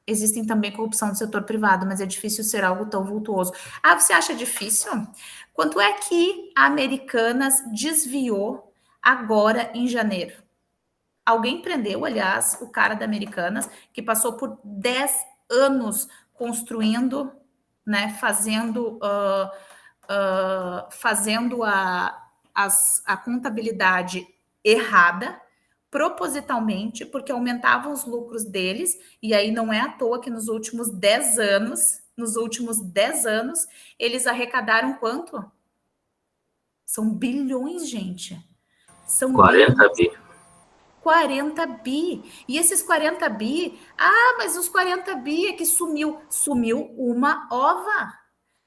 Speaker 1: Existem também corrupção no setor privado, mas é difícil ser algo tão vultuoso. Ah, você acha difícil? Quanto é que a Americanas desviou agora em janeiro? Alguém prendeu, aliás, o cara da Americanas, que passou por 10 anos construindo, né, fazendo a contabilidade errada, propositalmente, porque aumentavam os lucros deles, e aí não é à toa que nos últimos 10 anos, eles arrecadaram quanto? São bilhões, gente. São
Speaker 3: 40 bi.
Speaker 1: 40 bi. E esses 40 bi, mas os 40 bi é que sumiu uma ova.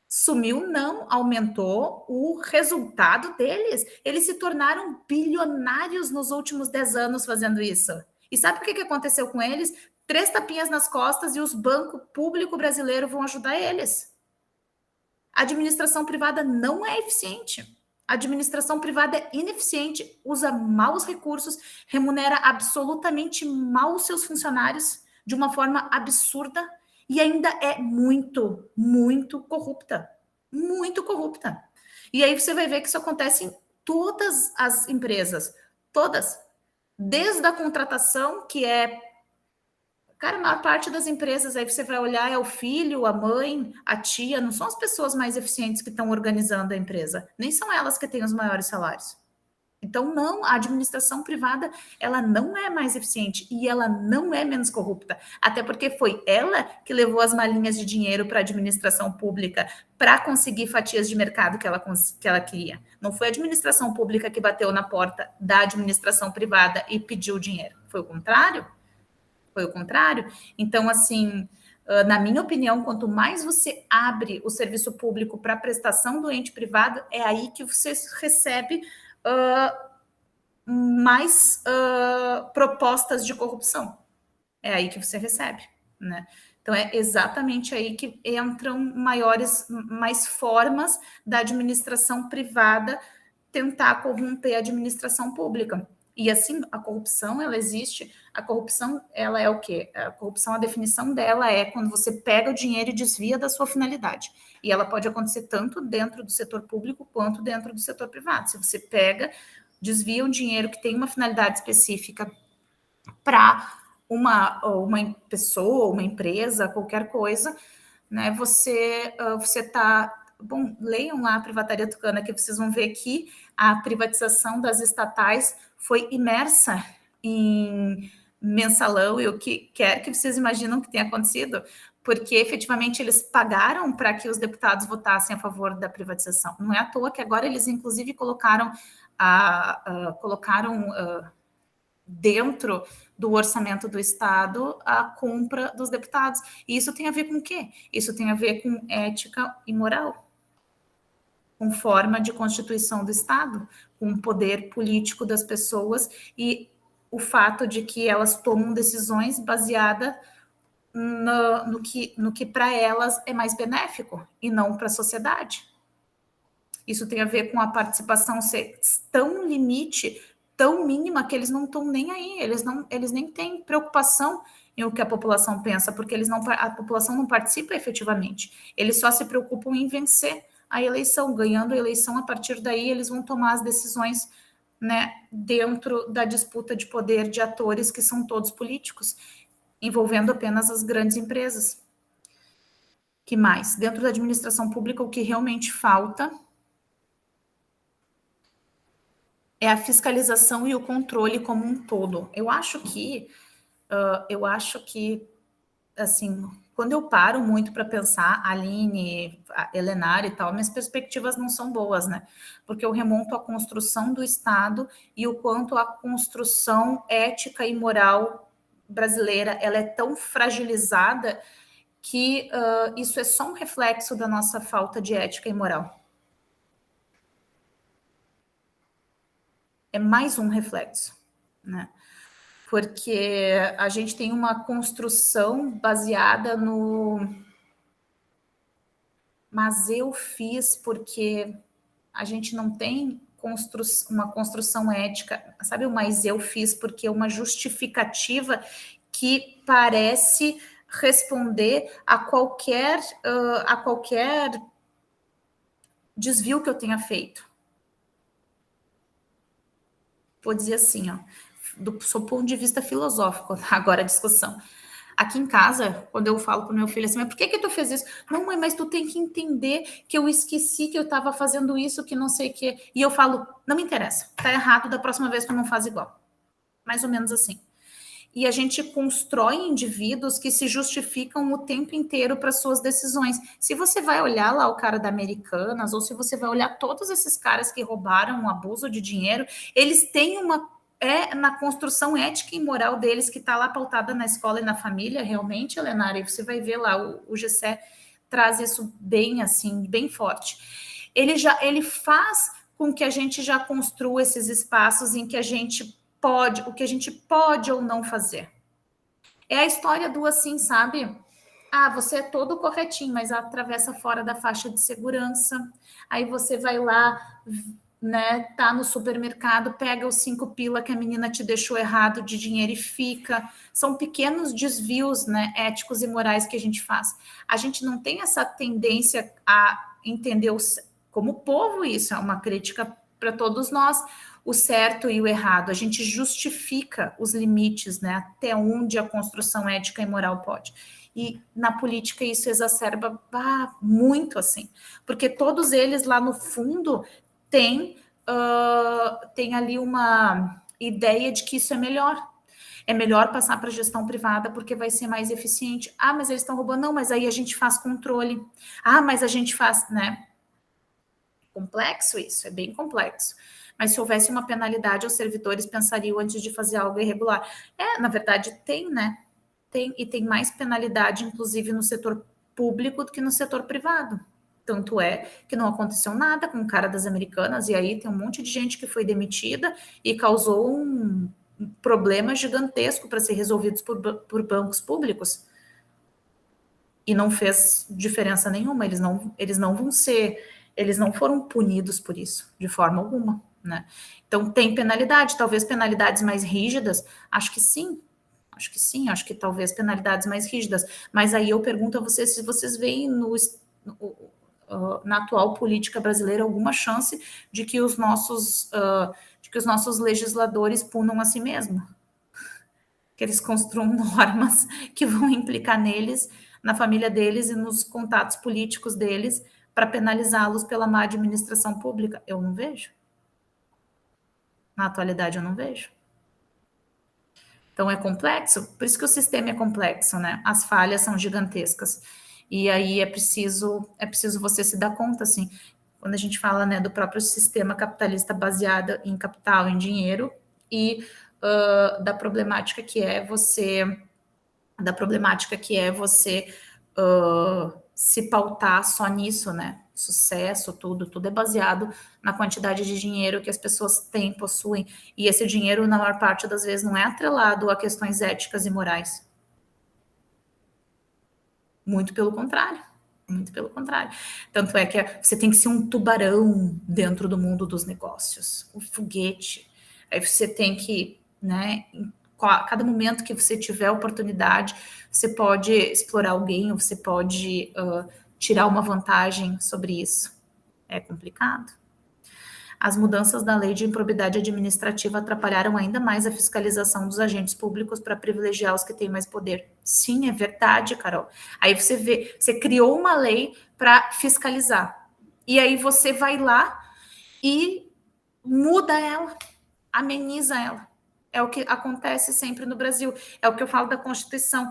Speaker 1: Sumiu, não, aumentou o resultado deles. Eles se tornaram bilionários nos últimos 10 anos fazendo isso. E sabe o que aconteceu com eles? 3 tapinhas nas costas e os bancos público brasileiro vão ajudar eles. A administração privada não é eficiente. A administração privada é ineficiente, usa mal os recursos, remunera absolutamente mal os seus funcionários de uma forma absurda e ainda é muito, muito corrupta. Muito corrupta. E aí você vai ver que isso acontece em todas as empresas. Todas. Desde a contratação, que é... Cara, a maior parte das empresas, aí você vai olhar, é o filho, a mãe, a tia, não são as pessoas mais eficientes que estão organizando a empresa. Nem são elas que têm os maiores salários. Então, não, a administração privada, ela não é mais eficiente e ela não é menos corrupta. Até porque foi ela que levou as malinhas de dinheiro para a administração pública para conseguir fatias de mercado que ela queria. Não foi a administração pública que bateu na porta da administração privada e pediu dinheiro. Foi o contrário. Foi o contrário. Então, assim, na minha opinião, quanto mais você abre o serviço público para prestação do ente privado, é aí que você recebe mais propostas de corrupção. É aí que você recebe, né? Então, é exatamente aí que entram mais formas da administração privada tentar corromper a administração pública. E assim, a corrupção, ela existe. A corrupção, ela é o quê? A corrupção, a definição dela é quando você pega o dinheiro e desvia da sua finalidade. E ela pode acontecer tanto dentro do setor público quanto dentro do setor privado. Se você desvia um dinheiro que tem uma finalidade específica para uma pessoa, uma empresa, qualquer coisa, né? Você está... Bom, leiam lá a Privataria Tucana, que vocês vão ver que a privatização das estatais foi imersa em mensalão, e o que quer que vocês imaginam que tenha acontecido, porque efetivamente eles pagaram para que os deputados votassem a favor da privatização. Não é à toa que agora eles, inclusive, colocaram dentro do orçamento do Estado a compra dos deputados. E isso tem a ver com o quê? Isso tem a ver com ética e moral, com forma de constituição do Estado, com o poder político das pessoas e o fato de que elas tomam decisões baseadas no que para elas é mais benéfico e não para a sociedade. Isso tem a ver com a participação ser tão limite, tão mínima, que eles não estão nem aí, eles nem têm preocupação em o que a população pensa, porque a população não participa efetivamente, eles só se preocupam em vencer a eleição, ganhando a eleição, a partir daí eles vão tomar as decisões, né, dentro da disputa de poder de atores que são todos políticos, envolvendo apenas as grandes empresas. Que mais? Dentro da administração pública, o que realmente falta é a fiscalização e o controle como um todo. Eu acho que, assim, quando eu paro muito para pensar, a Aline, a Helenara e tal, minhas perspectivas não são boas, né? Porque eu remonto à construção do Estado e o quanto a construção ética e moral brasileira, ela é tão fragilizada que isso é só um reflexo da nossa falta de ética e moral. É mais um reflexo, né? Porque a gente tem uma construção baseada no... Mas eu fiz porque a gente não tem uma construção ética, sabe? O mas eu fiz porque é uma justificativa que parece responder a qualquer desvio que eu tenha feito. Vou dizer assim, ó, do ponto de vista filosófico, agora a discussão. Aqui em casa, quando eu falo para o meu filho assim, mas por que tu fez isso? Não, mãe, mas tu tem que entender que eu esqueci que eu estava fazendo isso, que não sei o quê. E eu falo, não me interessa, tá errado, da próxima vez tu não faz igual. Mais ou menos assim. E a gente constrói indivíduos que se justificam o tempo inteiro para suas decisões. Se você vai olhar lá o cara da Americanas, ou se você vai olhar todos esses caras que roubaram um abuso de dinheiro, eles têm na construção ética e moral deles, que está lá pautada na escola e na família, realmente, Helenara, e você vai ver lá, o GCE traz isso bem, assim, bem forte. Ele faz com que a gente já construa esses espaços em que a gente pode, o que a gente pode ou não fazer. É a história do assim, sabe? Ah, você é todo corretinho, mas atravessa fora da faixa de segurança. Aí você vai lá, né, tá no supermercado, pega os 5 pila que a menina te deixou errado de dinheiro e fica. São pequenos desvios, né, éticos e morais que a gente faz. A gente não tem essa tendência a entender como povo, isso é uma crítica para todos nós, o certo e o errado. A gente justifica os limites, né, até onde a construção ética e moral pode. E na política isso exacerba muito, assim, porque todos eles lá no fundo têm ali uma ideia de que isso é melhor. É melhor passar para a gestão privada porque vai ser mais eficiente. Ah, mas eles estão roubando. Não, mas aí a gente faz controle. Ah, mas a gente faz, né? Complexo isso, é bem complexo. Mas se houvesse uma penalidade, os servidores pensariam antes de fazer algo irregular. Na verdade, tem, né? Tem mais penalidade, inclusive, no setor público do que no setor privado. Tanto é que não aconteceu nada com o cara das Americanas, e aí tem um monte de gente que foi demitida e causou um problema gigantesco para ser resolvidos por bancos públicos. E não fez diferença nenhuma, eles não foram punidos por isso, de forma alguma, né? Então, tem penalidade, talvez penalidades mais rígidas, acho que talvez penalidades mais rígidas, mas aí eu pergunto a vocês se vocês veem na atual política brasileira alguma chance de que os nossos legisladores punam a si mesmos. que eles construam normas que vão implicar neles, na família deles e nos contatos políticos deles para penalizá-los pela má administração pública. Eu não vejo. Na atualidade, eu não vejo. Então, é complexo. Por isso que o sistema é complexo, né? As falhas são gigantescas. E aí é preciso você se dar conta, assim, quando a gente fala, né, do próprio sistema capitalista baseado em capital, em dinheiro, e da problemática que é você se pautar só nisso, né? Sucesso, tudo é baseado na quantidade de dinheiro que as pessoas têm, possuem, e esse dinheiro, na maior parte das vezes, não é atrelado a questões éticas e morais. Muito pelo contrário. Muito pelo contrário. Tanto é que você tem que ser um tubarão dentro do mundo dos negócios, um foguete. Aí você tem que, né, a cada momento que você tiver oportunidade, você pode explorar alguém, ou você pode tirar uma vantagem sobre isso. É complicado. As mudanças da lei de improbidade administrativa atrapalharam ainda mais a fiscalização dos agentes públicos para privilegiar os que têm mais poder. Sim, é verdade, Carol. Aí você vê, você criou uma lei para fiscalizar. E aí você vai lá e muda ela, ameniza ela. É o que acontece sempre no Brasil. É o que eu falo da Constituição.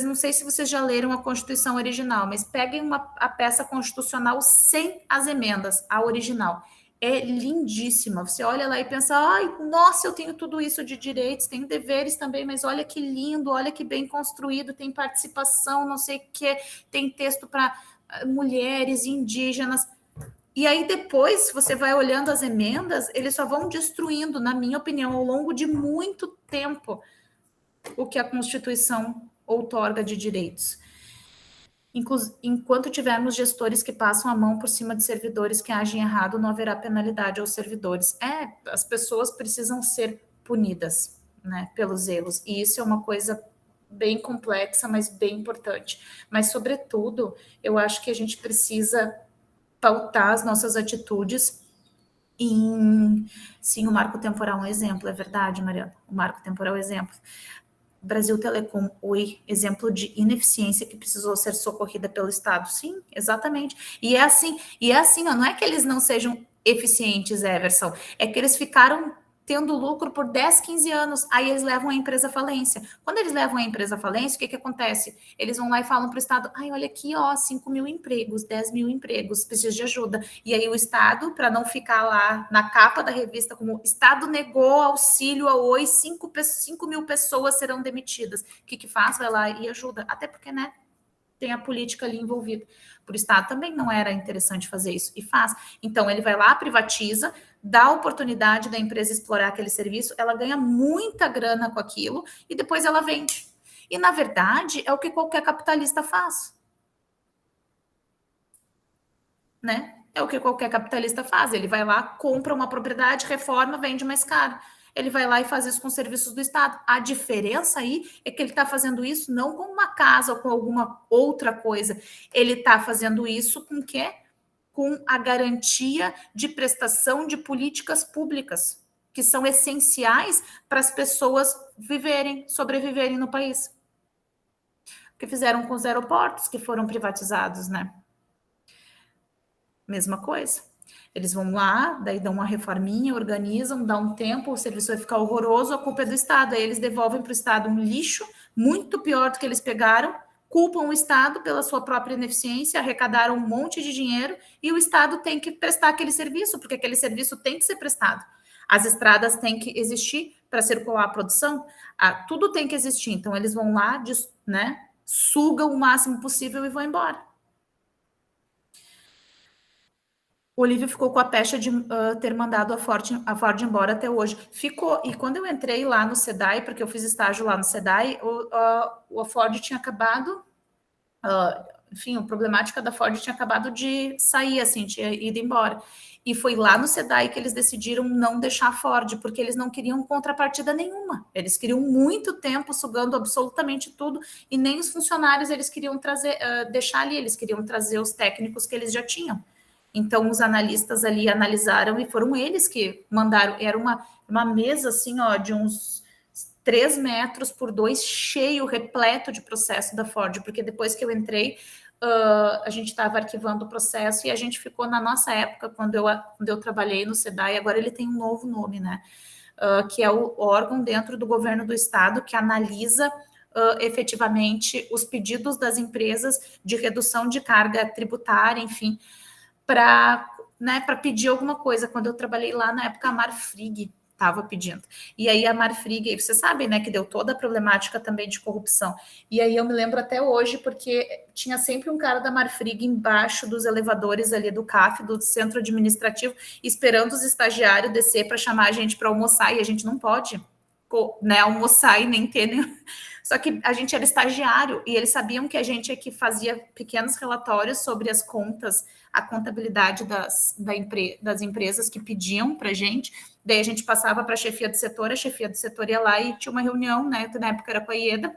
Speaker 1: Não sei se vocês já leram a Constituição original, mas peguem a peça constitucional sem as emendas, a original. É lindíssima. Você olha lá e pensa, ai, nossa, eu tenho tudo isso de direitos, tenho deveres também, mas olha que lindo, olha que bem construído, tem participação, não sei o que, tem texto para mulheres, indígenas. E aí depois, você vai olhando as emendas, eles só vão destruindo, na minha opinião, ao longo de muito tempo, o que a Constituição outorga de direitos. Enquanto tivermos gestores que passam a mão por cima de servidores que agem errado, não haverá penalidade aos servidores. As pessoas precisam ser punidas, né, pelos erros. E isso é uma coisa bem complexa, mas bem importante. Mas, sobretudo, eu acho que a gente precisa pautar as nossas atitudes em... Sim, o marco temporal é um exemplo, é verdade, Mariana. O marco temporal é um exemplo. Brasil Telecom, Oi, exemplo de ineficiência que precisou ser socorrida pelo Estado. Sim, exatamente. E é assim, ó, não é que eles não sejam eficientes, Everson, é que eles ficaram tendo lucro por 10, 15 anos, aí eles levam a empresa à falência. Quando eles levam a empresa à falência, o que acontece? Eles vão lá e falam para o Estado, ai, olha aqui, ó, 5 mil empregos, 10 mil empregos, precisa de ajuda. E aí o Estado, para não ficar lá na capa da revista como o Estado negou auxílio ao Oi, 5 mil pessoas serão demitidas. O que faz? Vai lá e ajuda. Até porque, né, tem a política ali envolvida. Para o Estado também não era interessante fazer isso, e faz. Então, ele vai lá, privatiza, dá a oportunidade da empresa explorar aquele serviço, ela ganha muita grana com aquilo, e depois ela vende. E, na verdade, é o que qualquer capitalista faz. Né? É o que qualquer capitalista faz. Ele vai lá, compra uma propriedade, reforma, vende mais caro. Ele vai lá e faz isso com serviços do Estado. A diferença aí é que ele está fazendo isso não com uma casa ou com alguma outra coisa. Ele está fazendo isso com o quê? Com a garantia de prestação de políticas públicas, que são essenciais para as pessoas sobreviverem no país. O que fizeram com os aeroportos que foram privatizados, né? Mesma coisa. Eles vão lá, daí dão uma reforminha, organizam, dá um tempo, o serviço vai ficar horroroso, a culpa é do Estado. Aí eles devolvem para o Estado um lixo muito pior do que eles pegaram, culpam o Estado pela sua própria ineficiência, arrecadaram um monte de dinheiro e o Estado tem que prestar aquele serviço, porque aquele serviço tem que ser prestado. As estradas têm que existir para circular a produção, tudo tem que existir. Então, eles vão lá, né, sugam o máximo possível e vão embora. O Olívio ficou com a pecha de ter mandado a Ford embora até hoje. Ficou. E quando eu entrei lá no SEDAI, porque eu fiz estágio lá no SEDAI, a Ford tinha acabado... enfim, a problemática da Ford tinha acabado de sair, assim, tinha ido embora. E foi lá no SEDAI que eles decidiram não deixar a Ford, porque eles não queriam contrapartida nenhuma. Eles queriam muito tempo sugando absolutamente tudo, e nem os funcionários eles queriam deixar ali, eles queriam trazer os técnicos que eles já tinham. Então, os analistas ali analisaram e foram eles que mandaram. Era uma mesa, assim, ó, de uns 3 metros por 2, cheio, repleto de processo da Ford, porque depois que eu entrei, a gente estava arquivando o processo e a gente ficou na nossa época, quando eu trabalhei no SEDAI, agora ele tem um novo nome, né? Que é o órgão dentro do governo do estado que analisa efetivamente os pedidos das empresas de redução de carga tributária, enfim, para pedir alguma coisa. Quando eu trabalhei lá, na época, a Marfrig estava pedindo. E aí a Marfrig, vocês sabem, né, que deu toda a problemática também de corrupção. E aí eu me lembro até hoje, porque tinha sempre um cara da Marfrig embaixo dos elevadores ali do CAF, do centro administrativo, esperando os estagiários descer para chamar a gente para almoçar, e a gente não pode, né, almoçar e nem ter... Só que a gente era estagiário, e eles sabiam que a gente aqui fazia pequenos relatórios sobre as contas, a contabilidade das empresas que pediam para a gente. Daí a gente passava para a chefia do setor ia lá e tinha uma reunião, né? Na época era com a IEDA,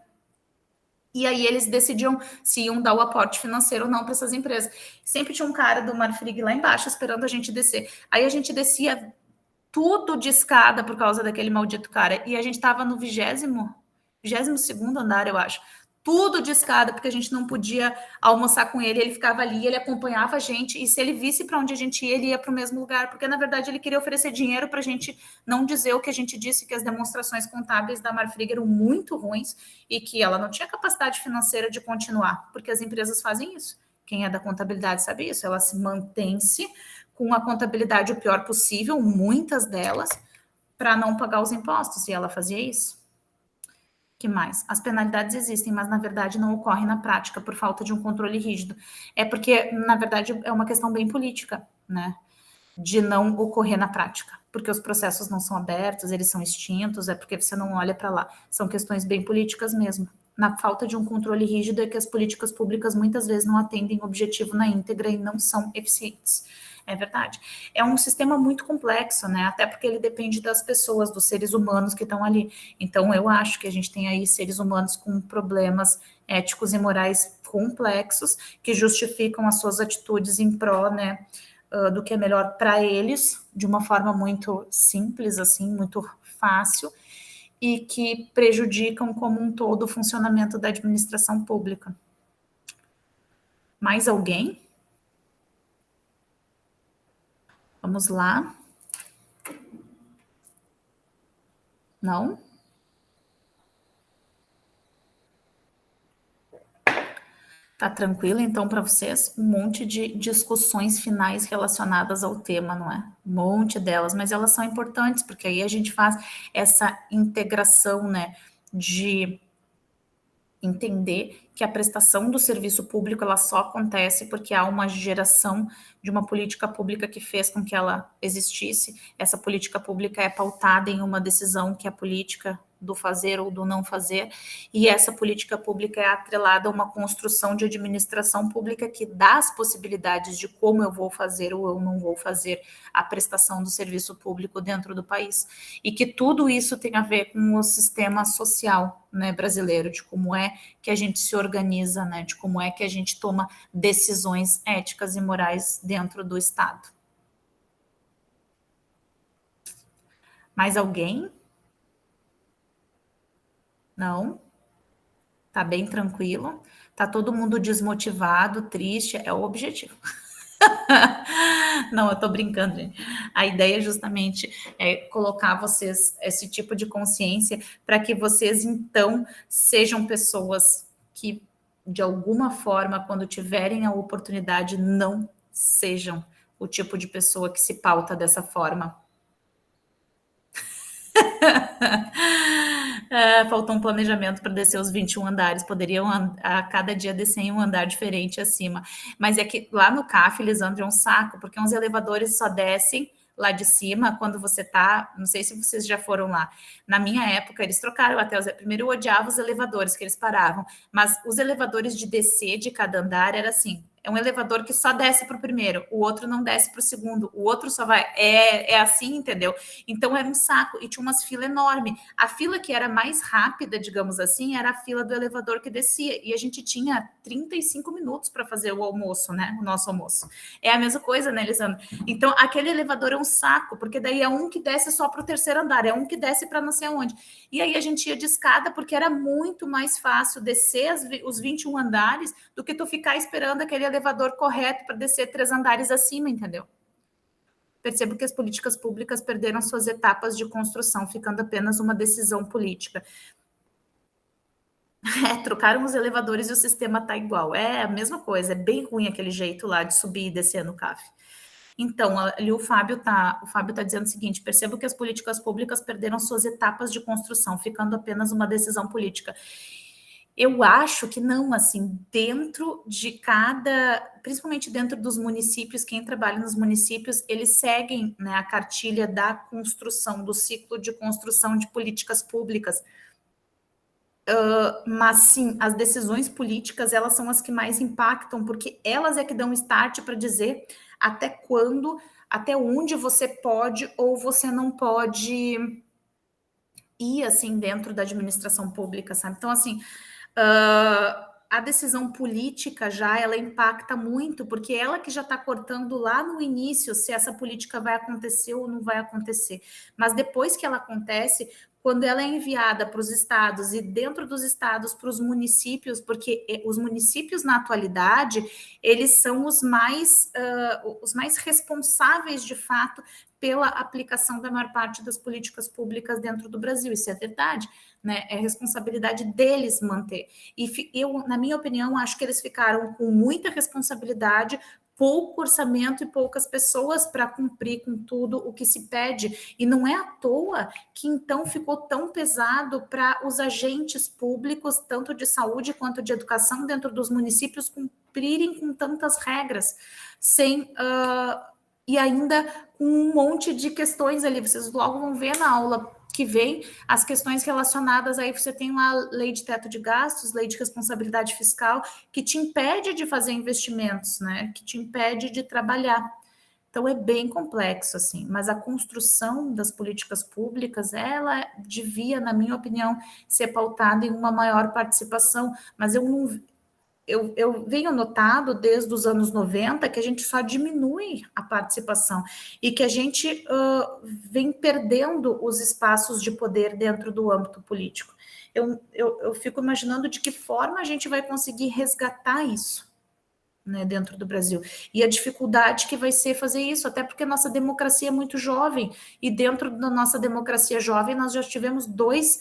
Speaker 1: e aí eles decidiam se iam dar o aporte financeiro ou não para essas empresas. Sempre tinha um cara do Marfrig lá embaixo esperando a gente descer. Aí a gente descia tudo de escada por causa daquele maldito cara. E a gente estava no 22º andar, eu acho. Tudo de escada, porque a gente não podia almoçar com ele. Ele ficava ali, ele acompanhava a gente. E se ele visse para onde a gente ia, ele ia para o mesmo lugar. Porque, na verdade, ele queria oferecer dinheiro para a gente não dizer o que a gente disse, que as demonstrações contábeis da Marfrig eram muito ruins e que ela não tinha capacidade financeira de continuar. Porque as empresas fazem isso. Quem é da contabilidade sabe isso. Ela se mantém-se com a contabilidade o pior possível, muitas delas, para não pagar os impostos. E ela fazia isso. Que mais? As penalidades existem, mas na verdade não ocorrem na prática por falta de um controle rígido. É porque, na verdade, é uma questão bem política, né? De não ocorrer na prática. Porque os processos não são abertos, eles são extintos, é porque você não olha para lá. São questões bem políticas mesmo. Na falta de um controle rígido é que as políticas públicas muitas vezes não atendem o objetivo na íntegra e não são eficientes. É verdade. É um sistema muito complexo, né? Até porque ele depende das pessoas, dos seres humanos que estão ali. Então, eu acho que a gente tem aí seres humanos com problemas éticos e morais complexos que justificam as suas atitudes em pró, né, do que é melhor para eles, de uma forma muito simples, assim, muito fácil, e que prejudicam como um todo o funcionamento da administração pública. Mais alguém? Vamos lá. Não? Tá tranquilo, então, para vocês? Um monte de discussões finais relacionadas ao tema, não é? Um monte delas, mas elas são importantes, porque aí a gente faz essa integração, né, de entender que a prestação do serviço público ela só acontece porque há uma geração de uma política pública que fez com que ela existisse. Essa política pública é pautada em uma decisão que é a política do fazer ou do não fazer, e essa política pública é atrelada a uma construção de administração pública que dá as possibilidades de como eu vou fazer ou eu não vou fazer a prestação do serviço público dentro do país. E que tudo isso tem a ver com o sistema social, né, brasileiro, de como é que a gente se organiza, né, de como é que a gente toma decisões éticas e morais dentro do Estado. Mais alguém? Não? Tá bem tranquilo? Tá todo mundo desmotivado, triste? É o objetivo. Não, eu tô brincando, gente. A ideia justamente é colocar vocês esse tipo de consciência para que vocês, então, sejam pessoas que, de alguma forma, quando tiverem a oportunidade, não sejam o tipo de pessoa que se pauta dessa forma. Faltou um planejamento para descer os 21 andares, poderiam a cada dia descer em um andar diferente acima, mas é que lá no CAF eles andam um saco, porque uns elevadores só descem lá de cima quando você tá, não sei se vocês já foram lá, na minha época eles trocaram até, primeiro eu odiava os elevadores que eles paravam, mas os elevadores de descer de cada andar era assim, É um elevador que só desce para o primeiro, o outro não desce para o segundo, o outro só vai. É assim, entendeu? Então era um saco e tinha umas filas enormes. A fila que era mais rápida, digamos assim, era a fila do elevador que descia. E a gente tinha 35 minutos para fazer o almoço, né? O nosso almoço. É a mesma coisa, né, Elisandro? Então aquele elevador é um saco, porque daí é um que desce só para o terceiro andar, é um que desce para não sei aonde. E aí a gente ia de escada, porque era muito mais fácil descer os 21 andares do que tu ficar esperando aquele elevador correto para descer 3 andares acima, entendeu? Percebo que as políticas públicas perderam suas etapas de construção, ficando apenas uma decisão política. Trocaram os elevadores e o sistema tá igual. É a mesma coisa, é bem ruim aquele jeito lá de subir e descer no CAF. Então, ali o Fábio tá dizendo o seguinte: percebo que as políticas públicas perderam suas etapas de construção, ficando apenas uma decisão política. Eu acho que não, assim, dentro de principalmente dentro dos municípios, quem trabalha nos municípios, eles seguem, né, a cartilha da construção, do ciclo de construção de políticas públicas. Mas sim, as decisões políticas, elas são as que mais impactam, porque elas é que dão start para dizer até onde você pode ou você não pode ir, assim, dentro da administração pública, sabe? Então, assim, a decisão política ela impacta muito, porque ela que já está cortando lá no início se essa política vai acontecer ou não vai acontecer. Mas depois que ela acontece, quando ela é enviada para os estados e dentro dos estados para os municípios, porque os municípios na atualidade, eles são os mais responsáveis de fato pela aplicação da maior parte das políticas públicas dentro do Brasil. Isso é verdade, né? É responsabilidade deles manter. E eu, na minha opinião, acho que eles ficaram com muita responsabilidade, pouco orçamento e poucas pessoas para cumprir com tudo o que se pede. E não é à toa que então ficou tão pesado para os agentes públicos, tanto de saúde quanto de educação, dentro dos municípios, cumprirem com tantas regras, e ainda com um monte de questões ali. Vocês logo vão ver na aula que vem as questões relacionadas. Aí você tem lá a lei de teto de gastos, lei de responsabilidade fiscal, que te impede de fazer investimentos, né? Que te impede de trabalhar. Então é bem complexo, assim, mas a construção das políticas públicas, ela devia, na minha opinião, ser pautada em uma maior participação, mas eu venho notado desde os anos 90 que a gente só diminui a participação e que a gente vem perdendo os espaços de poder dentro do âmbito político. Eu fico imaginando de que forma a gente vai conseguir resgatar isso, né, dentro do Brasil. E a dificuldade que vai ser fazer isso, até porque a nossa democracia é muito jovem, e dentro da nossa democracia jovem nós já tivemos 2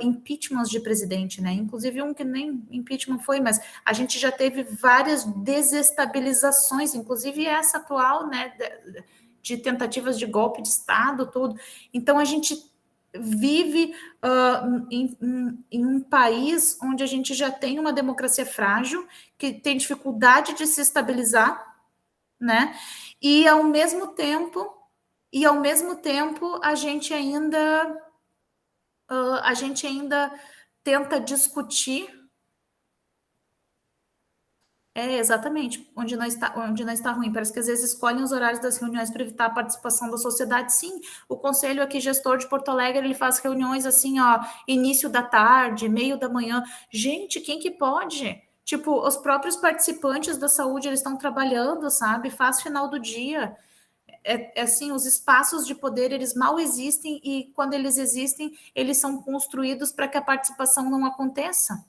Speaker 1: impeachments de presidente, né? Inclusive um que nem impeachment foi, mas a gente já teve várias desestabilizações, inclusive essa atual, né, de tentativas de golpe de Estado, tudo. Então a gente vive em um país onde a gente já tem uma democracia frágil, que tem dificuldade de se estabilizar, né? E ao mesmo tempo a gente ainda tenta discutir. Exatamente, onde não está ruim. Parece que às vezes escolhem os horários das reuniões para evitar a participação da sociedade. Sim, o conselho aqui, gestor de Porto Alegre, ele faz reuniões assim, início da tarde, meio da manhã. Gente, quem que pode? Tipo, os próprios participantes da saúde, eles estão trabalhando, sabe? Faz final do dia. Assim, os espaços de poder, eles mal existem, e quando eles existem, eles são construídos para que a participação não aconteça.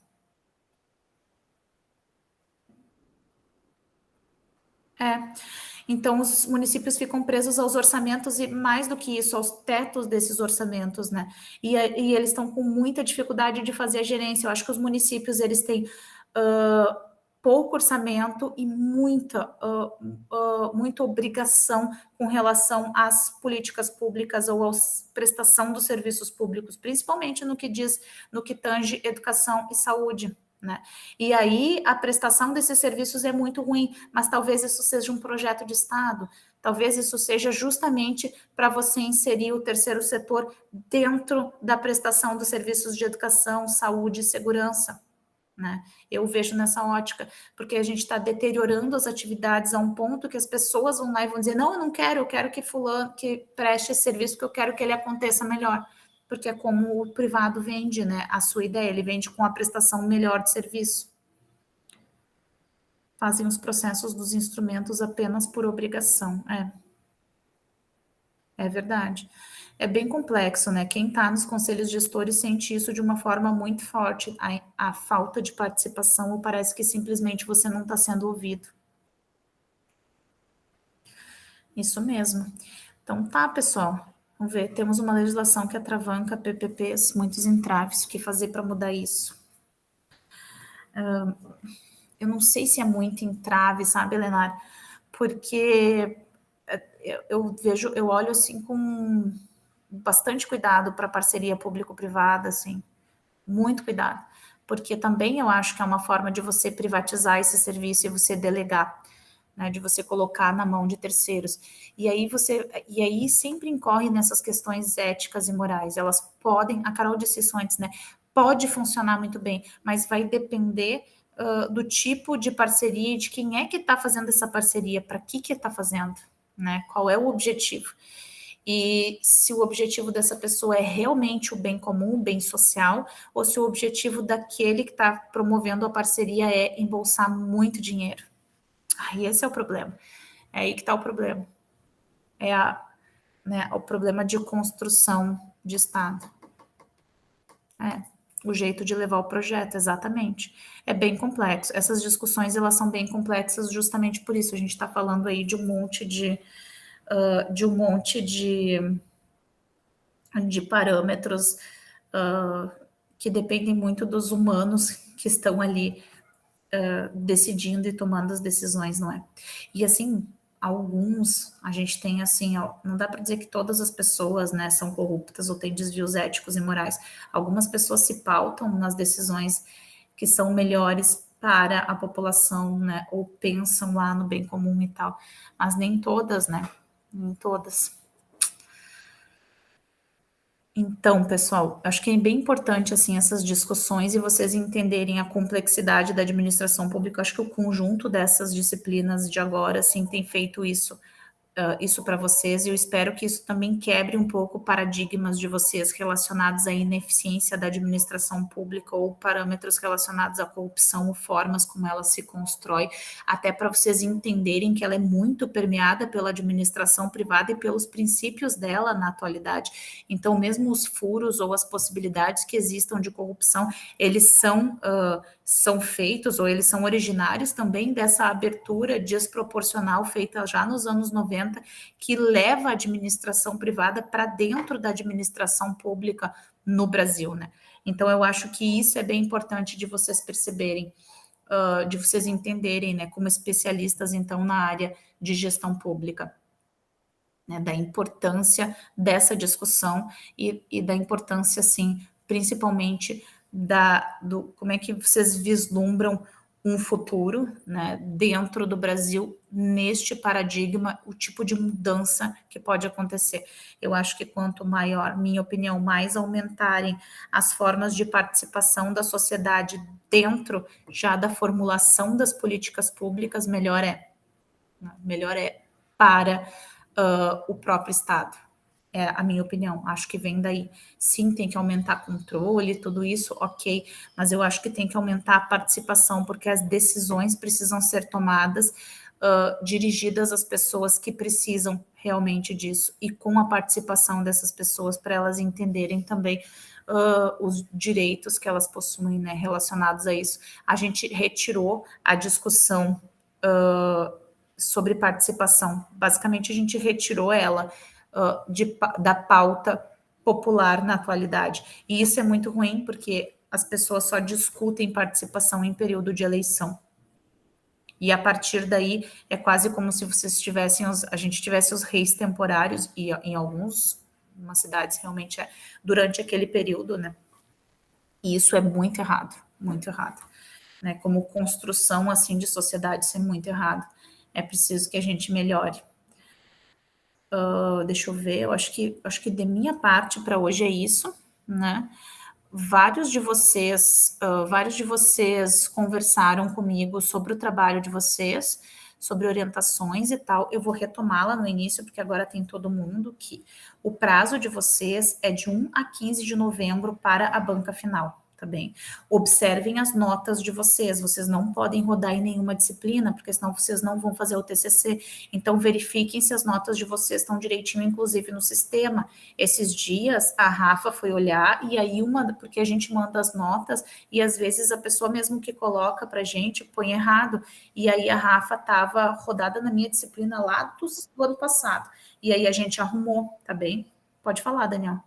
Speaker 1: Então os municípios ficam presos aos orçamentos e, mais do que isso, aos tetos desses orçamentos, né? E eles estão com muita dificuldade de fazer a gerência. Eu acho que os municípios, eles têm pouco orçamento e muita obrigação com relação às políticas públicas ou à prestação dos serviços públicos, principalmente no que tange educação e saúde, né? E aí a prestação desses serviços é muito ruim, mas talvez isso seja um projeto de Estado, talvez isso seja justamente para você inserir o terceiro setor dentro da prestação dos serviços de educação, saúde e segurança. né? Eu vejo nessa ótica, porque a gente está deteriorando as atividades a um ponto que as pessoas vão lá e vão dizer, não, eu não quero, eu quero que fulano que preste esse serviço, porque eu quero que ele aconteça melhor, porque é como o privado vende, né? A sua ideia, ele vende com a prestação melhor de serviço. Fazem os processos dos instrumentos apenas por obrigação, é verdade. É bem complexo, né? Quem está nos conselhos gestores sente isso de uma forma muito forte, a falta de participação, ou parece que simplesmente você não está sendo ouvido. Isso mesmo. Então tá, pessoal. Vamos ver, temos uma legislação que atravanca PPPs, muitos entraves, o que fazer para mudar isso? Eu não sei se é muito entrave, sabe, Leonardo? Porque eu olho assim com bastante cuidado para parceria público-privada, assim, muito cuidado, porque também eu acho que é uma forma de você privatizar esse serviço e você delegar, né, de você colocar na mão de terceiros. E aí sempre incorre nessas questões éticas e morais. Elas podem, a Carol disse isso antes, né? Pode funcionar muito bem, mas vai depender do tipo de parceria, de quem é que está fazendo essa parceria, para que está fazendo, né? Qual é o objetivo? E se o objetivo dessa pessoa é realmente o bem comum, o bem social, ou se o objetivo daquele que está promovendo a parceria é embolsar muito dinheiro. Aí esse é o problema. É aí que está o problema. É o problema de construção de Estado. O jeito de levar o projeto, exatamente. É bem complexo. Essas discussões, elas são bem complexas justamente por isso. A gente está falando aí de um monte de parâmetros que dependem muito dos humanos que estão ali decidindo e tomando as decisões, não é? E assim, alguns, a gente tem assim, não dá para dizer que todas as pessoas, né, são corruptas ou têm desvios éticos e morais. Algumas pessoas se pautam nas decisões que são melhores para a população, né, ou pensam lá no bem comum e tal, mas nem todas, né? Nem todas. Então, pessoal, acho que é bem importante assim essas discussões e vocês entenderem a complexidade da administração pública. Acho que o conjunto dessas disciplinas de agora, assim, tem feito isso para vocês, e eu espero que isso também quebre um pouco paradigmas de vocês relacionados à ineficiência da administração pública ou parâmetros relacionados à corrupção ou formas como ela se constrói, até para vocês entenderem que ela é muito permeada pela administração privada e pelos princípios dela na atualidade. Então, mesmo os furos ou as possibilidades que existam de corrupção, eles são feitos, ou eles são originários também dessa abertura desproporcional feita já nos anos 90, que leva a administração privada para dentro da administração pública no Brasil, né? Então, eu acho que isso é bem importante de vocês perceberem, de vocês entenderem, né, como especialistas, então, na área de gestão pública, né, da importância dessa discussão e da importância, assim, principalmente como é que vocês vislumbram um futuro, né, dentro do Brasil, neste paradigma, o tipo de mudança que pode acontecer. Eu acho que quanto maior, minha opinião, mais aumentarem as formas de participação da sociedade dentro já da formulação das políticas públicas, melhor é. Melhor é para o próprio Estado. É a minha opinião, acho que vem daí. Sim, tem que aumentar controle, tudo isso, ok, mas eu acho que tem que aumentar a participação, porque as decisões precisam ser tomadas dirigidas às pessoas que precisam realmente disso, e com a participação dessas pessoas, para elas entenderem também os direitos que elas possuem, né, relacionados a isso. A gente retirou a discussão sobre participação, basicamente a gente retirou ela da pauta popular na atualidade. E isso é muito ruim, porque as pessoas só discutem participação em período de eleição. E a partir daí, é quase como se vocês a gente tivesse os reis temporários, e em algumas cidades realmente durante aquele período, né? E isso é muito errado, né? Como construção, assim, de sociedade, isso é muito errado. É preciso que a gente melhore. Deixa eu ver, eu acho que de minha parte para hoje é isso, né? vários de vocês conversaram comigo sobre o trabalho de vocês, sobre orientações e tal. Eu vou retomá-la no início, porque agora tem todo mundo, que o prazo de vocês é de 1 a 15 de novembro para a banca final. Tá bem? Observem as notas de vocês não podem rodar em nenhuma disciplina, porque senão vocês não vão fazer o TCC, então verifiquem se as notas de vocês estão direitinho, inclusive no sistema. Esses dias a Rafa foi olhar, e aí porque a gente manda as notas, e às vezes a pessoa mesmo que coloca pra gente, põe errado, e aí a Rafa estava rodada na minha disciplina lá do ano passado, e aí a gente arrumou, tá bem? Pode falar, Daniel.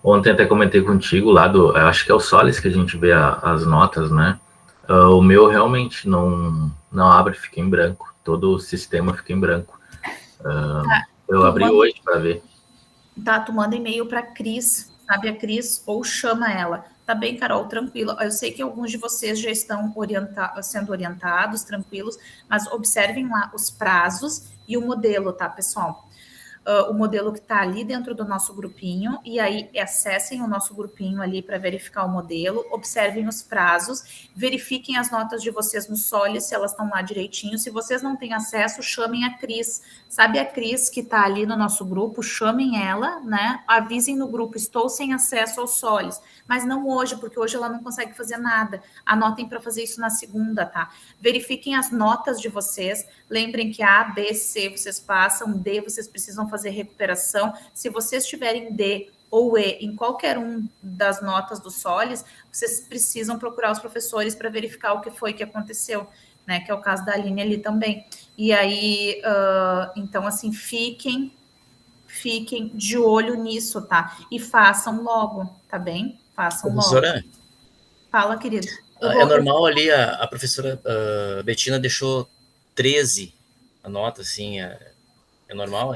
Speaker 3: Ontem até comentei contigo lá acho que é o Solis que a gente vê as notas, né? O meu realmente não abre, fica em branco. Todo o sistema fica em branco. Eu abri hoje para ver.
Speaker 1: Tá, tu manda e-mail para Cris, sabe a Cris, ou chama ela. Tá bem, Carol, tranquilo. Eu sei que alguns de vocês já estão sendo orientados, tranquilos, mas observem lá os prazos e o modelo, tá, pessoal? O modelo que está ali dentro do nosso grupinho, e aí acessem o nosso grupinho ali para verificar o modelo, observem os prazos, verifiquem as notas de vocês no Solis, se elas estão lá direitinho. Se vocês não têm acesso, chamem a Cris. Sabe a Cris que está ali no nosso grupo? Chamem ela, né? Avisem no grupo, estou sem acesso ao Solis, mas não hoje, porque hoje ela não consegue fazer nada. Anotem para fazer isso na segunda, tá? Verifiquem as notas de vocês, lembrem que A, B, C vocês passam, D vocês precisam fazer recuperação. Se vocês tiverem D ou E em qualquer um das notas do Solis, vocês precisam procurar os professores para verificar o que foi que aconteceu, né? Que é o caso da Aline ali também. E aí, então, assim, fiquem de olho nisso, tá? E façam logo, tá bem? Façam
Speaker 2: Professora,
Speaker 1: logo. Fala, querido.
Speaker 2: É normal ali, a professora Betina deixou 13 a nota, assim, é normal?